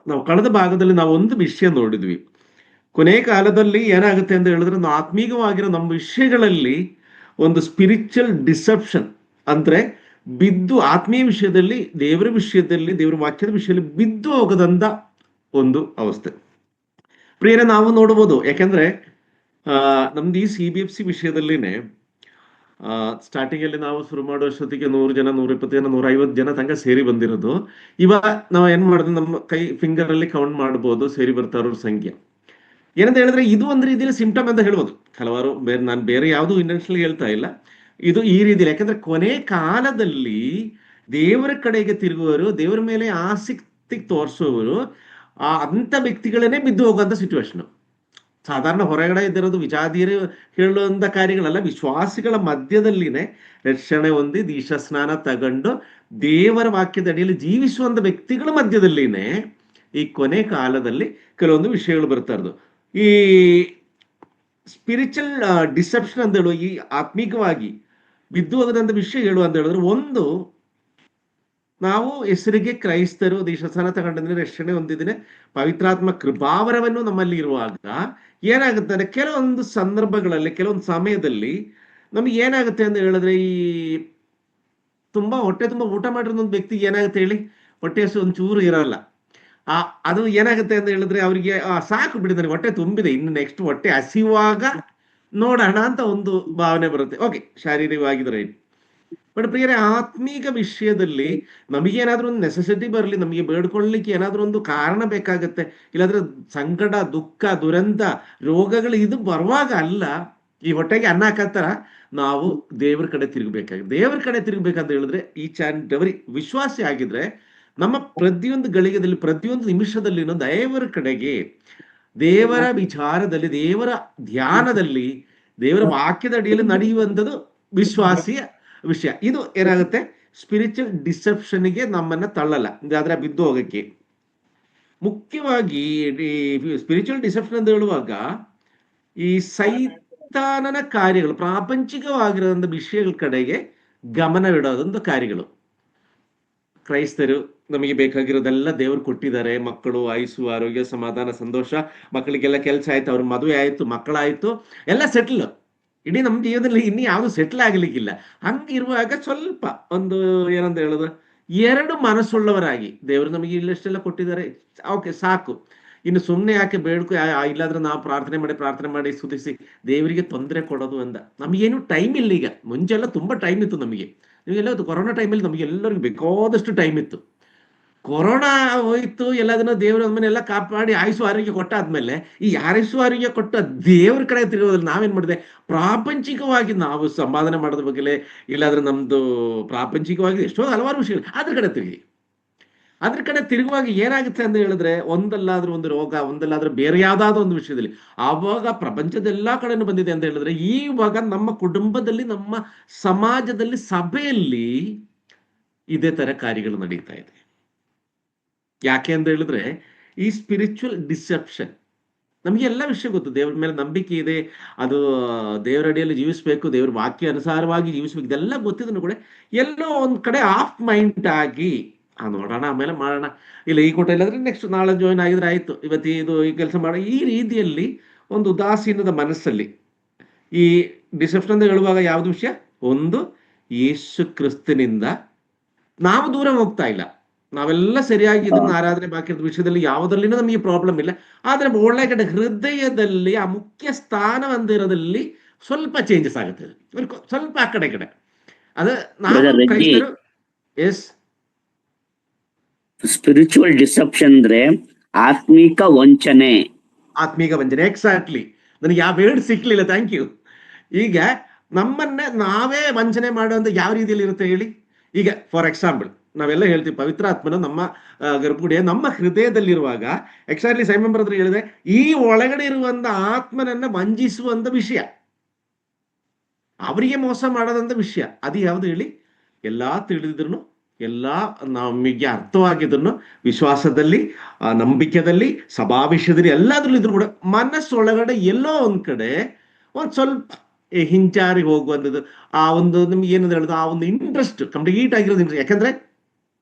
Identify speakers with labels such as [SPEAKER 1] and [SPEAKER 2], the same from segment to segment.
[SPEAKER 1] ನಾವು ಕಳೆದ ಭಾಗದಲ್ಲಿ ನಾವು ಒಂದು ವಿಷಯ ನೋಡಿದ್ವಿ. ಕೊನೆ ಕಾಲದಲ್ಲಿ ಏನಾಗುತ್ತೆ ಅಂತ ಹೇಳಿದ್ರೆ, ನಾವು ಆತ್ಮೀಕವಾಗಿರೋ ನಮ್ಮ ವಿಷಯಗಳಲ್ಲಿ ಒಂದು ಸ್ಪಿರಿಚುವಲ್ ಡಿಸೆಪ್ಷನ್ ಅಂದ್ರೆ ಬಿದ್ದು, ಆತ್ಮೀಯ ವಿಷಯದಲ್ಲಿ, ದೇವರ ವಿಷಯದಲ್ಲಿ, ದೇವರ ವಾಕ್ಯದ ವಿಷಯದಲ್ಲಿ ಬಿದ್ದು ಹೋಗದಂತ ಒಂದು ಅವಸ್ಥೆ. ಪ್ರಿಯರೇ, ನಾವು ನೋಡಬಹುದು. ಯಾಕೆಂದ್ರೆ ನಮ್ದು ಈ CBFC ವಿಷಯದಲ್ಲಿನೇ ಸ್ಟಾರ್ಟಿಂಗ್ ಅಲ್ಲಿ ನಾವು ಶುರು ಮಾಡುವಷ್ಟೊತ್ತಿಗೆ 100 ಜನ, 120 ಜನ, 150 ಜನ ತನಕ ಸೇರಿ ಬಂದಿರೋದು. ಇವಾಗ ನಾವು ಏನ್ ಮಾಡಿದ್ವಿ, ನಮ್ಮ ಕೈ ಫಿಂಗರ್ ಅಲ್ಲಿ ಕೌಂಟ್ ಮಾಡಬಹುದು ಸೇರಿ ಬರ್ತಾ ಇರೋ ಸಂಖ್ಯೆ. ಏನಂತ ಹೇಳಿದ್ರೆ, ಇದು ಒಂದು ರೀತಿಯಲ್ಲಿ ಸಿಂಪ್ಟಮ್ ಅಂತ ಹೇಳ್ಬೋದು. ಹಲವಾರು ನಾನು ಬೇರೆ ಯಾವುದು ಇಂಟೆನ್ಷನಲ್ ಹೇಳ್ತಾ ಇಲ್ಲ, ಇದು ಈ ರೀತಿಯಲ್ಲಿ. ಯಾಕಂದ್ರೆ ಕೊನೆ ಕಾಲದಲ್ಲಿ ದೇವರ ಕಡೆಗೆ ತಿರುಗುವವರು, ದೇವರ ಮೇಲೆ ಆಸಕ್ತಿ ತೋರಿಸುವವರು, ಅಂತ ವ್ಯಕ್ತಿಗಳನ್ನೇ ಬಿದ್ದು ಹೋಗುವಂತ ಸಿಚುವೇಶನ್. ಸಾಧಾರಣ ಹೊರಗಡೆ ಇದ್ದಿರೋದು ವಿಜಾತಿಯರು ಹೇಳುವಂತ ಕಾರ್ಯಗಳಲ್ಲ, ವಿಶ್ವಾಸಿಗಳ ಮಧ್ಯದಲ್ಲಿನೇ ರಕ್ಷಣೆ ಹೊಂದಿ ದೀಕ್ಷಾ ಸ್ನಾನ ತಗೊಂಡು ದೇವರ ವಾಕ್ಯದ ಅಡಿಯಲ್ಲಿ ಜೀವಿಸುವಂತ ವ್ಯಕ್ತಿಗಳ ಮಧ್ಯದಲ್ಲಿನೇ ಈ ಕೊನೆ ಕಾಲದಲ್ಲಿ ಕೆಲವೊಂದು ವಿಷಯಗಳು ಬರ್ತಾ ಇರೋದು. ಈ ಸ್ಪಿರಿಚುವಲ್ ಡಿಸೆಪ್ಷನ್ ಅಂತ ಹೇಳುವ, ಈ ಆತ್ಮಿಕವಾಗಿ ಬಿದ್ದು ಹೋಗದಂತ ವಿಷಯ ಹೇಳುವ ಅಂತ ಹೇಳಿದ್ರೆ, ಒಂದು, ನಾವು ಹೆಸರಿಗೆ ಕ್ರೈಸ್ತರು, ದೀಕ್ಷಾಸ್ನಾನ ತಗೊಂಡಿದ್ರೆ, ರಕ್ಷಣೆ ಹೊಂದಿದ್ರೆ, ಪವಿತ್ರಾತ್ಮ ಕೃಪಾವರವನ್ನು ನಮ್ಮಲ್ಲಿ ಇರುವಾಗ ಏನಾಗುತ್ತೆ, ಕೆಲವೊಂದು ಸಂದರ್ಭಗಳಲ್ಲಿ, ಕೆಲವೊಂದು ಸಮಯದಲ್ಲಿ ನಮಗೆ ಏನಾಗುತ್ತೆ ಅಂತ ಹೇಳಿದ್ರೆ, ಈ ತುಂಬಾ ಹೊಟ್ಟೆ ತುಂಬಾ ಊಟ ಮಾಡಿರೋ ಒಂದು ವ್ಯಕ್ತಿಗೆ ಏನಾಗುತ್ತೆ ಹೇಳಿ, ಹೊಟ್ಟೆ ಹಸು ಒಂಚೂರು ಇರಲ್ಲ. ಅದು ಏನಾಗುತ್ತೆ ಅಂತ ಹೇಳಿದ್ರೆ, ಅವರಿಗೆ ಸಾಕು ಬಿಡಿ, ನನಗೆ ಹೊಟ್ಟೆ ತುಂಬಿದೆ, ಇನ್ನು ನೆಕ್ಸ್ಟ್ ಹೊಟ್ಟೆ ಹಸಿವಾಗ ನೋಡೋಣ ಅಂತ ಒಂದು ಭಾವನೆ ಬರುತ್ತೆ. ಓಕೆ, ಶಾರೀರಿಕವಾಗಿದ್ರೆ. ಬಟ್ ಪ್ರಿಯರೇ, ಆತ್ಮೀಕ ವಿಷಯದಲ್ಲಿ ನಮಗೇನಾದ್ರೂ ಒಂದು ನೆಸೆಸಿಟಿ ಬರಲಿ, ನಮಗೆ ಬೇಡ್ಕೊಳ್ಳಿಕ್ಕೆ ಏನಾದ್ರೂ ಒಂದು ಕಾರಣ ಬೇಕಾಗತ್ತೆ, ಇಲ್ಲಾಂದ್ರೆ ಸಂಕಟ, ದುಃಖ, ದುರಂತ, ರೋಗಗಳು ಇದು ಬರುವಾಗ ಅಲ್ಲ, ಈ ಹೊಟ್ಟೆಗೆ ಅನ್ನ ಹಾಕತ್ತರ ನಾವು ದೇವರ ಕಡೆ ತಿರುಗಬೇಕಾಗಿದೆ. ದೇವರ ಕಡೆ ತಿರುಗಬೇಕಂತ ಹೇಳಿದ್ರೆ, ಈಚ್ ಆ್ಯಂಡ್ ಎವರಿ ವಿಶ್ವಾಸಿ ಆಗಿದ್ರೆ ನಮ್ಮ ಪ್ರತಿಯೊಂದು ಗಳಿಗೆದಲ್ಲಿ, ಪ್ರತಿಯೊಂದು ನಿಮಿಷದಲ್ಲಿ ದೇವರ ಕಡೆಗೆ, ದೇವರ ವಿಚಾರದಲ್ಲಿ, ದೇವರ ಧ್ಯಾನದಲ್ಲಿ, ದೇವರ ವಾಕ್ಯದ ಅಡಿಯಲ್ಲಿ ನಡೆಯುವಂಥದ್ದು ವಿಶ್ವಾಸಿಯ ವಿಷಯ. ಇದು ಏನಾಗುತ್ತೆ, ಸ್ಪಿರಿಚುವಲ್ ಡಿಸೆಪ್ಷನ್ಗೆ ನಮ್ಮನ್ನ ತಳ್ಳಲ್ಲ, ಅದರ ಬಿದ್ದು ಹೋಗಕ್ಕೆ. ಮುಖ್ಯವಾಗಿ ಸ್ಪಿರಿಚುವಲ್ ಡಿಸೆಪ್ಷನ್ ಅಂತ ಹೇಳುವಾಗ, ಈ ಸೈತಾನನ ಕಾರ್ಯಗಳು, ಪ್ರಾಪಂಚಿಕವಾಗಿರೋದಂಥ ವಿಷಯಗಳ ಕಡೆಗೆ ಗಮನವಿಡೋದಂಥ ಕಾರ್ಯಗಳು. ಕ್ರೈಸ್ತರು, ನಮಗೆ ಬೇಕಾಗಿರೋದೆಲ್ಲ ದೇವರು ಕೊಟ್ಟಿದ್ದಾರೆ, ಮಕ್ಕಳು, ಆಯುಸ್ಸು, ಆರೋಗ್ಯ, ಸಮಾಧಾನ, ಸಂತೋಷ, ಮಕ್ಕಳಿಗೆಲ್ಲ ಕೆಲಸ ಆಯ್ತು, ಅವ್ರ ಮದುವೆ ಆಯ್ತು, ಮಕ್ಕಳಾಯ್ತು, ಎಲ್ಲ ಸೆಟ್ಲ್. ಇಡೀ ನಮ್ಮ ಜೀವನದಲ್ಲಿ ಇನ್ನೂ ಯಾವುದು ಸೆಟ್ಲ್ ಆಗ್ಲಿಕ್ಕಿಲ್ಲ. ಹಂಗಿರುವಾಗ ಸ್ವಲ್ಪ ಒಂದು ಏನಂತ ಹೇಳೋದು, ಎರಡು ಮನಸ್ಸುಳ್ಳವರಾಗಿ, ದೇವರು ನಮಗೆ ಇಲ್ಲಷ್ಟೆಲ್ಲ ಕೊಟ್ಟಿದ್ದಾರೆ, ಓಕೆ ಸಾಕು, ಇನ್ನು ಸುಮ್ಮನೆ ಯಾಕೆ ಬೇಡ್ಕೊ, ಇಲ್ಲಾಂದ್ರೆ ನಾವು ಪ್ರಾರ್ಥನೆ ಮಾಡಿ ಸ್ತುತಿಸಿ ದೇವರಿಗೆ ತೊಂದರೆ ಕೊಡೋದು ಅಂತ. ನಮಗೇನು ಟೈಮ್ ಇಲ್ಲ ಈಗ. ಮುಂಚೆಲ್ಲ ತುಂಬಾ ಟೈಮ್ ಇತ್ತು ನಮಗೆ. ನಿಮಗೆಲ್ಲ ಕೊರೋನಾ ಟೈಮಲ್ಲಿ ನಮಗೆ ಎಲ್ಲರಿಗೂ ಬೇಕಾದಷ್ಟು ಟೈಮ್ ಇತ್ತು. ಕೊರೋನಾ ಹೋಯ್ತು, ಎಲ್ಲದನ್ನ ದೇವರ ಮನೆಯೆಲ್ಲ ಕಾಪಾಡಿ ಆಯುಷು ಆರೋಗ್ಯ ಕೊಟ್ಟಾದ್ಮೇಲೆ, ಈ ಆಯುಷು ಆರೋಗ್ಯ ಕೊಟ್ಟ ದೇವ್ರ ಕಡೆ ತಿರುಗೋದ್ರಲ್ಲಿ ನಾವೇನ್ ಮಾಡಿದೆ, ಪ್ರಾಪಂಚಿಕವಾಗಿ ನಾವು ಸಂಪಾದನೆ ಮಾಡೋದ್ರ ಬಗ್ಗೆ, ಇಲ್ಲಾಂದ್ರೆ ನಮ್ದು ಪ್ರಾಪಂಚಿಕವಾಗಿ ಎಷ್ಟೋ ಹಲವಾರು ವಿಷಯಗಳು, ಅದ್ರ ಕಡೆ ತಿರುಗುವಾಗ ಏನಾಗುತ್ತೆ ಅಂತ ಹೇಳಿದ್ರೆ, ಒಂದಲ್ಲಾದ್ರೂ ಒಂದು ರೋಗ, ಒಂದಲ್ಲಾದ್ರೂ ಬೇರೆ ಯಾವ್ದಾದ್ರು ಒಂದು ವಿಷಯದಲ್ಲಿ, ಆವಾಗ ಪ್ರಪಂಚದ ಎಲ್ಲಾ ಕಡೆನೂ ಬಂದಿದೆ ಅಂತ ಹೇಳಿದ್ರೆ, ಈವಾಗ ನಮ್ಮ ಕುಟುಂಬದಲ್ಲಿ, ನಮ್ಮ ಸಮಾಜದಲ್ಲಿ, ಸಭೆಯಲ್ಲಿ ಇದೇ ತರ ಕಾರ್ಯಗಳು ನಡೀತಾ ಇದೆ. ಯಾಕೆ ಅಂತ ಹೇಳಿದ್ರೆ, ಈ ಸ್ಪಿರಿಚುವಲ್ ಡಿಸೆಪ್ಷನ್, ನಮಗೆ ಎಲ್ಲ ವಿಷಯ ಗೊತ್ತು, ದೇವ್ರ ಮೇಲೆ ನಂಬಿಕೆ ಇದೆ, ಅದು ದೇವರ ಅಡಿಯಲ್ಲಿ ಜೀವಿಸ್ಬೇಕು, ದೇವ್ರ ವಾಕ್ಯ ಅನುಸಾರವಾಗಿ ಜೀವಿಸ್ಬೇಕು, ಇದೆಲ್ಲ ಗೊತ್ತಿದ್ರು ಕೂಡ ಎಲ್ಲೋ ಒಂದ್ ಕಡೆ ಆಫ್ ಮೈಂಡ್ ಆಗಿ, ನೋಡೋಣ ಆಮೇಲೆ ಮಾಡೋಣ, ಇಲ್ಲ ಈ ಕೊಟ್ಟ, ಇಲ್ಲಾಂದ್ರೆ ನೆಕ್ಸ್ಟ್ ನಾಳೆ ಜಾಯಿನ್ ಆಗಿದ್ರೆ ಆಯ್ತು, ಇವತ್ತು ಇದು ಈ ಕೆಲಸ ಮಾಡೋ, ಈ ರೀತಿಯಲ್ಲಿ ಒಂದು ಉದಾಸೀನದ ಮನಸ್ಸಲ್ಲಿ ಈ ಡಿಸೆಪ್ಷನ್ ಅಂತ ಹೇಳುವಾಗ ಯಾವ್ದು ವಿಷಯ, ಒಂದು, ಯೇಸು ಕ್ರಿಸ್ತನಿಂದ ನಾವು ದೂರ ಹೋಗ್ತಾ ಇಲ್ಲ, ನಾವೆಲ್ಲ ಸರಿಯಾಗಿ ಇದನ್ನ ಆರಾಧನೆ ಬಾಕಿ ವಿಷಯದಲ್ಲಿ ಯಾವುದರಲ್ಲಿನೂ ನಮಗೆ ಪ್ರಾಬ್ಲಮ್ ಇಲ್ಲ. ಆದ್ರೆ ಒಳಗಡೆ ಹೃದಯದಲ್ಲಿ ಆ ಮುಖ್ಯ ಸ್ಥಾನ ಹೊಂದಿರೋದಲ್ಲಿ ಸ್ವಲ್ಪ ಚೇಂಜಸ್ ಆಗುತ್ತೆ, ಸ್ವಲ್ಪ ಆ ಕಡೆ ಅದು ನಾವು ಕ್ರೈಸ್ತರು. ಎಸ್,
[SPEAKER 2] ಸ್ಪಿರಿಚುವಲ್ ಡಿಸೆಪ್ಷನ್ ಅಂದ್ರೆ ಆತ್ಮಿಕ ವಂಚನೆ.
[SPEAKER 1] ಎಕ್ಸಾಕ್ಟ್ಲಿ, ನನಗೆ ಯಾವ ವರ್ಡ್ ಸಿಕ್ಲಿಲ್ಲ, ಥ್ಯಾಂಕ್ ಯು. ಈಗ ನಮ್ಮನ್ನೇ ನಾವೇ ವಂಚನೆ ಮಾಡುವಂತ ಯಾವ ರೀತಿಯಲ್ಲಿ ಇರುತ್ತೆ ಹೇಳಿ. ಈಗ ಫಾರ್ ಎಕ್ಸಾಂಪಲ್ ನಾವೆಲ್ಲ ಹೇಳ್ತೀವಿ, ಪವಿತ್ರಾತ್ಮನ ನಮ್ಮ ಗರ್ಭಗುಡಿಯ ನಮ್ಮ ಹೃದಯದಲ್ಲಿರುವಾಗ, ಎಕ್ಸಾಕ್ಟ್ಲಿ ಸೈಮನ್ ಬ್ರದರ್ ಹೇಳಿದೆ, ಈ ಒಳಗಡೆ ಇರುವಂತ ಆತ್ಮನನ್ನ ವಂಚಿಸುವಂತ ವಿಷಯ, ಅವರಿಗೆ ಮೋಸ ಮಾಡೋದಂತ ವಿಷಯ, ಅದು ಯಾವುದು ಹೇಳಿ. ಎಲ್ಲಾ ತಿಳಿದಿದ್ರು, ಎಲ್ಲಾ ನಮಗೆ ಅರ್ಥವಾಗಿದ್ರು, ವಿಶ್ವಾಸದಲ್ಲಿ, ನಂಬಿಕೆಯಲ್ಲಿ, ಸಭಾವಿಷಯದಲ್ಲಿ, ಎಲ್ಲಾದ್ರಲ್ಲೂ ಇದ್ರು ಕೂಡ ಮನಸ್ಸೊಳಗಡೆ ಎಲ್ಲೋ ಒಂದ್ ಕಡೆ ಒಂದ್ ಸ್ವಲ್ಪ ಹಿಂಚಾರಿ ಹೋಗುವಂಥದ್ದು, ಆ ಒಂದು ನಿಮ್ಗೆ ಏನಂತ ಹೇಳುದು, ಆ ಒಂದು ಇಂಟ್ರೆಸ್ಟ್ ಕಂಪ್ಲೀಟ್ ಆಗಿರೋದು ಇಂಟ್ರೆಸ್ಟ್. ಯಾಕಂದ್ರೆ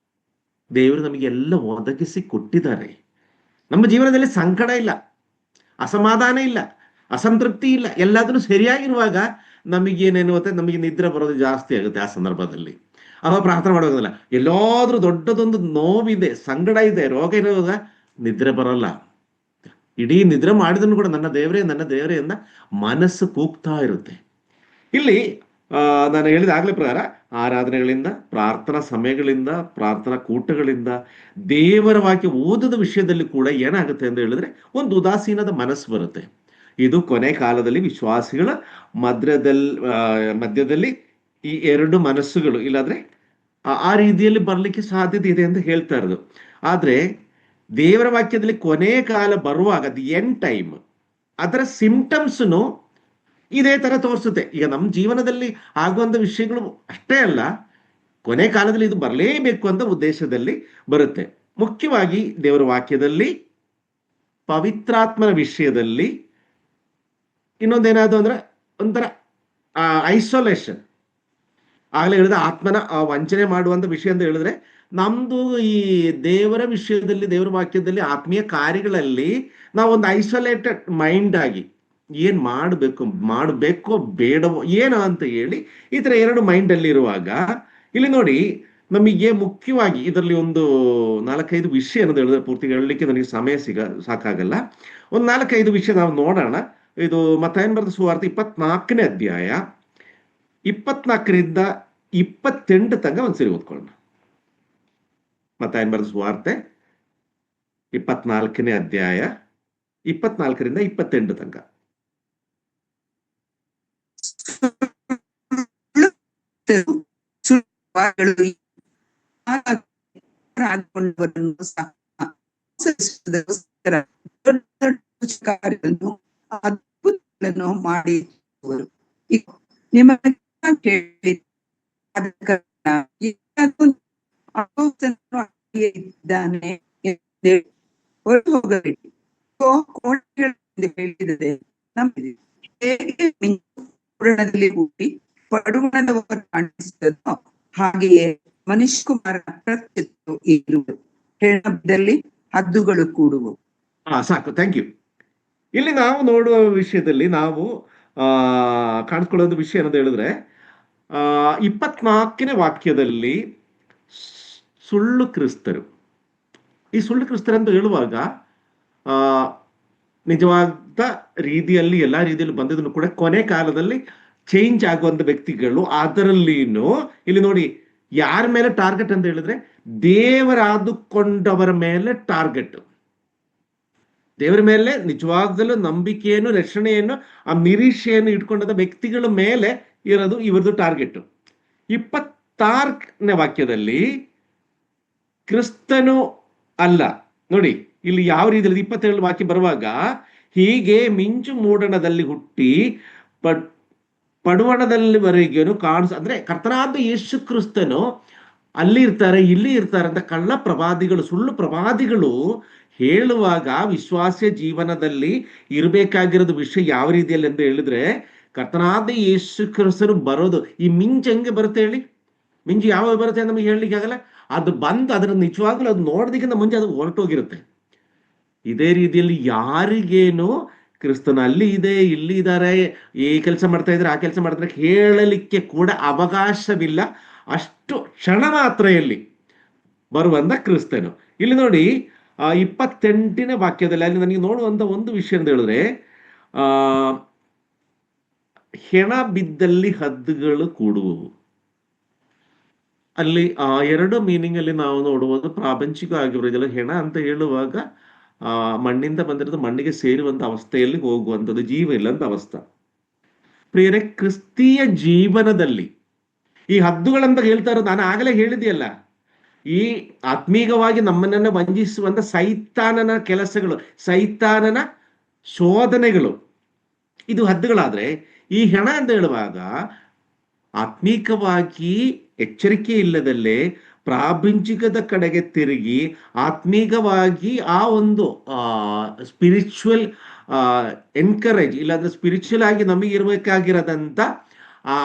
[SPEAKER 1] ದೇವರು ನಮಗೆ ಎಲ್ಲ ಒದಗಿಸಿ ಕೊಟ್ಟಿದ್ದಾರೆ, ನಮ್ಮ ಜೀವನದಲ್ಲಿ ಸಂಕಟ ಇಲ್ಲ, ಅಸಮಾಧಾನ ಇಲ್ಲ, ಅಸಂತೃಪ್ತಿ ಇಲ್ಲ, ಎಲ್ಲಾದ್ರೂ ಸರಿಯಾಗಿರುವಾಗ ನಮಗೇನೇನು ಮತ್ತೆ ನಮಗೆ ನಿದ್ರೆ ಬರೋದು ಜಾಸ್ತಿ ಆಗುತ್ತೆ. ಆ ಸಂದರ್ಭದಲ್ಲಿ ಅವಾಗ ಪ್ರಾರ್ಥನೆ ಮಾಡೋದಿಲ್ಲ. ಎಲ್ಲಾದ್ರೂ ದೊಡ್ಡದೊಂದು ನೋವಿದೆ, ಸಂಕಟ ಇದೆ, ರೋಗ ಇರುವಾಗ ನಿದ್ರೆ ಬರೋಲ್ಲ. ಇಡೀ ನಿದ್ರೆ ಮಾಡಿದ್ರು ಕೂಡ ನನ್ನ ದೇವರೇ ನನ್ನ ದೇವರೇ ಎಂದ ಮನಸ್ಸು ಕೂಗ್ತಾ ಇರುತ್ತೆ. ಇಲ್ಲಿ ನಾನು ಹೇಳಿದ ಆಗ್ಲೇ ಪ್ರಕಾರ ಆರಾಧನೆಗಳಿಂದ, ಪ್ರಾರ್ಥನಾ ಸಮಯಗಳಿಂದ, ಪ್ರಾರ್ಥನಾ ಕೂಟಗಳಿಂದ, ದೇವರ ವಾಕ್ಯ ಓದದ ವಿಷಯದಲ್ಲಿ ಕೂಡ ಏನಾಗುತ್ತೆ ಅಂತ ಹೇಳಿದ್ರೆ ಒಂದು ಉದಾಸೀನದ ಮನಸ್ಸು ಬರುತ್ತೆ. ಇದು ಕೊನೆ ಕಾಲದಲ್ಲಿ ವಿಶ್ವಾಸಿಗಳ ಮಧ್ಯದಲ್ಲಿ ಈ ಎರಡು ಮನಸ್ಸುಗಳು ಇಲ್ಲಾದ್ರೆ ಆ ರೀತಿಯಲ್ಲಿ ಬರ್ಲಿಕ್ಕೆ ಸಾಧ್ಯತೆ ಇದೆ ಅಂತ ಹೇಳ್ತಾ ಇರೋದು. ಆದ್ರೆ ದೇವರ ವಾಕ್ಯದಲ್ಲಿ ಕೊನೆ ಕಾಲ ಬರುವಾಗ ದಿ ಎಂಡ್ ಟೈಮ್ ಅದರ ಸಿಂಪ್ಟಮ್ಸ್ನು ಇದೇ ತರ ತೋರಿಸುತ್ತೆ. ಈಗ ನಮ್ಮ ಜೀವನದಲ್ಲಿ ಆಗುವಂತ ವಿಷಯಗಳು ಅಷ್ಟೇ ಅಲ್ಲ, ಕೊನೆ ಕಾಲದಲ್ಲಿ ಇದು ಬರಲೇಬೇಕು ಅಂತ ಉದ್ದೇಶದಲ್ಲಿ ಬರುತ್ತೆ. ಮುಖ್ಯವಾಗಿ ದೇವರ ವಾಕ್ಯದಲ್ಲಿ, ಪವಿತ್ರಾತ್ಮನ ವಿಷಯದಲ್ಲಿ ಇನ್ನೊಂದೇನಾದ್ರು ಅಂದ್ರೆ ಒಂಥರ ಐಸೋಲೇಷನ್. ಆಗ್ಲೇ ಹೇಳಿದ ಆತ್ಮನ ವಂಚನೆ ಮಾಡುವಂತ ವಿಷಯ ಅಂತ ಹೇಳಿದ್ರೆ, ನಮ್ದು ಈ ದೇವರ ವಿಷಯದಲ್ಲಿ, ದೇವರ ವಾಕ್ಯದಲ್ಲಿ, ಆತ್ಮೀಯ ಕಾರ್ಯಗಳಲ್ಲಿ ನಾವೊಂದು ಐಸೋಲೇಟೆಡ್ ಮೈಂಡ್ ಆಗಿ ಏನ್ ಮಾಡಬೇಕೋ ಬೇಡವೋ ಏನೋ ಅಂತ ಹೇಳಿ ಈ ತರ ಎರಡು ಮೈಂಡ್ ಅಲ್ಲಿ ಇರುವಾಗ, ಇಲ್ಲಿ ನೋಡಿ ನಮಗೆ ಮುಖ್ಯವಾಗಿ ಇದರಲ್ಲಿ ಒಂದು 4-5 ವಿಷಯ ಅನ್ನೋದು ಹೇಳಿದ್ರೆ ಪೂರ್ತಿ ಹೇಳಲಿಕ್ಕೆ ನನಗೆ ಸಮಯ ಸಾಕಾಗಲ್ಲ. ಒಂದು 4-5 ವಿಷಯ ನಾವು ನೋಡೋಣ. ಇದು ಮತ್ತಾಯನ ಬರೆದ ಸುವಾರ್ತೆ 24ನೇ ಅಧ್ಯಾಯ 24ರಿಂದ 28 ತನಕ ಒಂದ್ಸರಿ ಓದ್ಕೊಳ್ಳೋಣ. ಮತ್ತಾಯನ ಬರೆದ ಸುವಾರ್ತೆ 24ನೇ ಅಧ್ಯಾಯ 24ರಿಂದ 28 ತನಕ.
[SPEAKER 3] ಅದ್ಭುತಗಳನ್ನು ಮಾಡಿ ನಿಮಗೆ ಕೇಳಿ ಇದ್ದಾನೆ ಹೊರಟು ಹೋಗಬೇಡಿ. ಹೇಳಿದರೆ ನಮಗೆ ಹೇಗೆ ಪೂರಣದಲ್ಲಿ ಹುಟ್ಟಿ ಪಡುವಣದವರು ಕಾಣಿಸಿದನೋ ಹಾಗೆಯೇ ಮನುಷ್ಯ ಕುಮಾರನ ಪ್ರತ್ಯಕ್ಷ ಇರುವುದು. ಹೆಣ್ಣದಲ್ಲಿ ಹದ್ದುಗಳು ಕೂಡುವು.
[SPEAKER 1] ಸಾಕು, ಥ್ಯಾಂಕ್ ಯು. ಇಲ್ಲಿ ನಾವು ನೋಡುವ ವಿಷಯದಲ್ಲಿ ನಾವು ಕಾಣಿಸ್ಕೊಳ್ಳೋದು ವಿಷಯ ಏನಂತ ಹೇಳಿದ್ರೆ, 24ನೇ ವಾಕ್ಯದಲ್ಲಿ ಸುಳ್ಳು ಕ್ರಿಸ್ತರು, ಈ ಸುಳ್ಳು ಕ್ರಿಸ್ತರು ಅಂತ ಹೇಳುವಾಗ ನಿಜವಾದ ರೀತಿಯಲ್ಲಿ ಎಲ್ಲಾ ರೀತಿಯಲ್ಲಿ ಬಂದಿದ್ದನ್ನು ಕೂಡ ಕೊನೆ ಕಾಲದಲ್ಲಿ ಚೇಂಜ್ ಆಗುವಂತ ವ್ಯಕ್ತಿಗಳು. ಅದರಲ್ಲಿನೂ ಇಲ್ಲಿ ನೋಡಿ ಯಾರ ಮೇಲೆ ಟಾರ್ಗೆಟ್ ಅಂತ ಹೇಳಿದ್ರೆ, ದೇವರಾದುಕೊಂಡವರ ಮೇಲೆ ಟಾರ್ಗೆಟ್. ದೇವರ ಮೇಲೆ ನಿಜವಾಗಲೂ ನಂಬಿಕೆಯನ್ನು, ರಕ್ಷಣೆಯನ್ನು, ಆ ನಿರೀಕ್ಷೆಯನ್ನು ಇಟ್ಕೊಂಡ ವ್ಯಕ್ತಿಗಳ ಮೇಲೆ ಇರೋದು ಇವರದು ಟಾರ್ಗೆಟ್. 26ನೇ ವಾಕ್ಯದಲ್ಲಿ ಕ್ರಿಸ್ತನು ಅಲ್ಲ, ನೋಡಿ ಇಲ್ಲಿ ಯಾವ ರೀತಿಯಲ್ಲಿ 27 ವಾಕ್ಯ ಬರುವಾಗ, ಹೀಗೆ ಮಿಂಚು ಮೂಡಣದಲ್ಲಿ ಹುಟ್ಟಿ ಪಡುವಣದಲ್ಲಿವರೆಗೇನು ಅಂದ್ರೆ ಕರ್ತನಾದ ಯೇಸು ಕ್ರಿಸ್ತನು ಅಲ್ಲಿ ಇರ್ತಾರೆ, ಇಲ್ಲಿ ಇರ್ತಾರೆ ಅಂತ ಕಳ್ಳ ಪ್ರವಾದಿಗಳು, ಸುಳ್ಳು ಪ್ರವಾದಿಗಳು ಹೇಳುವಾಗ ವಿಶ್ವಾಸ ಜೀವನದಲ್ಲಿ ಇರಬೇಕಾಗಿರೋದು ವಿಷಯ ಯಾವ ರೀತಿಯಲ್ಲಿ ಅಂತ ಹೇಳಿದ್ರೆ, ಕರ್ತನಾದ ಯೇಸು ಕ್ರಿಸ್ತನು ಬರೋದು. ಈ ಮಿಂಚು ಹೆಂಗೆ ಬರುತ್ತೆ ಹೇಳಿ? ಮಿಂಚು ಯಾವಾಗ ಬರುತ್ತೆ ಅಂತ ನಮಗೆ ಹೇಳಲಿಕ್ಕೆ ಆಗಲ್ಲ. ಅದು ಬಂದು ಅದರ ನಿಜವಾಗ್ಲೂ ಅದು ನೋಡೋದಕ್ಕಿಂತ ಮುಂಚೆ ಅದು ಹೊರಟೋಗಿರುತ್ತೆ. ಇದೇ ರೀತಿಯಲ್ಲಿ ಯಾರಿಗೇನು ಕ್ರಿಸ್ತನ ಅಲ್ಲಿ ಇದೆ, ಇಲ್ಲಿ ಇದ್ದಾರೆ, ಈ ಕೆಲಸ ಮಾಡ್ತಾ ಇದ್ರೆ, ಆ ಕೆಲಸ ಮಾಡ್ತಾರೆ ಹೇಳಲಿಕ್ಕೆ ಕೂಡ ಅವಕಾಶವಿಲ್ಲ. ಅಷ್ಟು ಕ್ಷಣ ಮಾತ್ರೆಯಲ್ಲಿ ಬರುವಂತ ಕ್ರಿಸ್ತನು. ಇಲ್ಲಿ ನೋಡಿ 28ನೇ ವಾಕ್ಯದಲ್ಲಿ ಅಲ್ಲಿ ನನಗೆ ನೋಡುವಂತ ಒಂದು ವಿಷಯ ಅಂತ ಹೇಳಿದ್ರೆ, ಹೆಣ ಬಿದ್ದಲ್ಲಿ ಹದ್ದುಗಳು ಕೂಡುವವು. ಅಲ್ಲಿ ಎರಡು ಮೀನಿಂಗ್ ಅಲ್ಲಿ ನಾವು ನೋಡುವುದು ಪ್ರಾಪಂಚಿಕ ಆಗಿರೋದಿಲ್ಲ. ಹೆಣ ಅಂತ ಹೇಳುವಾಗ ಮಣ್ಣಿಂದ ಬಂದಿರೋದು ಮಣ್ಣಿಗೆ ಸೇರುವಂತ ಅವಸ್ಥೆಯಲ್ಲಿ ಹೋಗುವಂಥದ್ದು, ಜೀವ ಇಲ್ಲಂತ ಅವಸ್ಥೆ. ಪ್ರಿಯರೇ, ಕ್ರಿಸ್ತೀಯ ಜೀವನದಲ್ಲಿ ಈ ಹದ್ದುಗಳಂತ ಹೇಳ್ತಾ ಇರೋದು ನಾನು ಆಗಲೇ ಹೇಳಿದೆಯಲ್ಲ, ಈ ಆತ್ಮೀಕವಾಗಿ ನಮ್ಮನ್ನ ವಂಚಿಸುವಂತ ಸೈತಾನನ ಕೆಲಸಗಳು, ಸೈತಾನನ ಶೋಧನೆಗಳು, ಇದು ಹದ್ದುಗಳಾದ್ರೆ ಈ ಹೆಣ ಅಂತ ಹೇಳುವಾಗ ಆತ್ಮೀಕವಾಗಿ ಎಚ್ಚರಿಕೆ ಇಲ್ಲದಲ್ಲೇ ಪ್ರಾಪಂಚಿಕದ ಕಡೆಗೆ ತಿರುಗಿ ಆತ್ಮೀಕವಾಗಿ ಆ ಒಂದು ಸ್ಪಿರಿಚುವಲ್ ಎನ್ಕರೇಜ್ ಇಲ್ಲಾಂದ್ರೆ ಸ್ಪಿರಿಚುವಲ್ ಆಗಿ ನಮಗೆ ಇರಬೇಕಾಗಿರೋದಂತ ಆ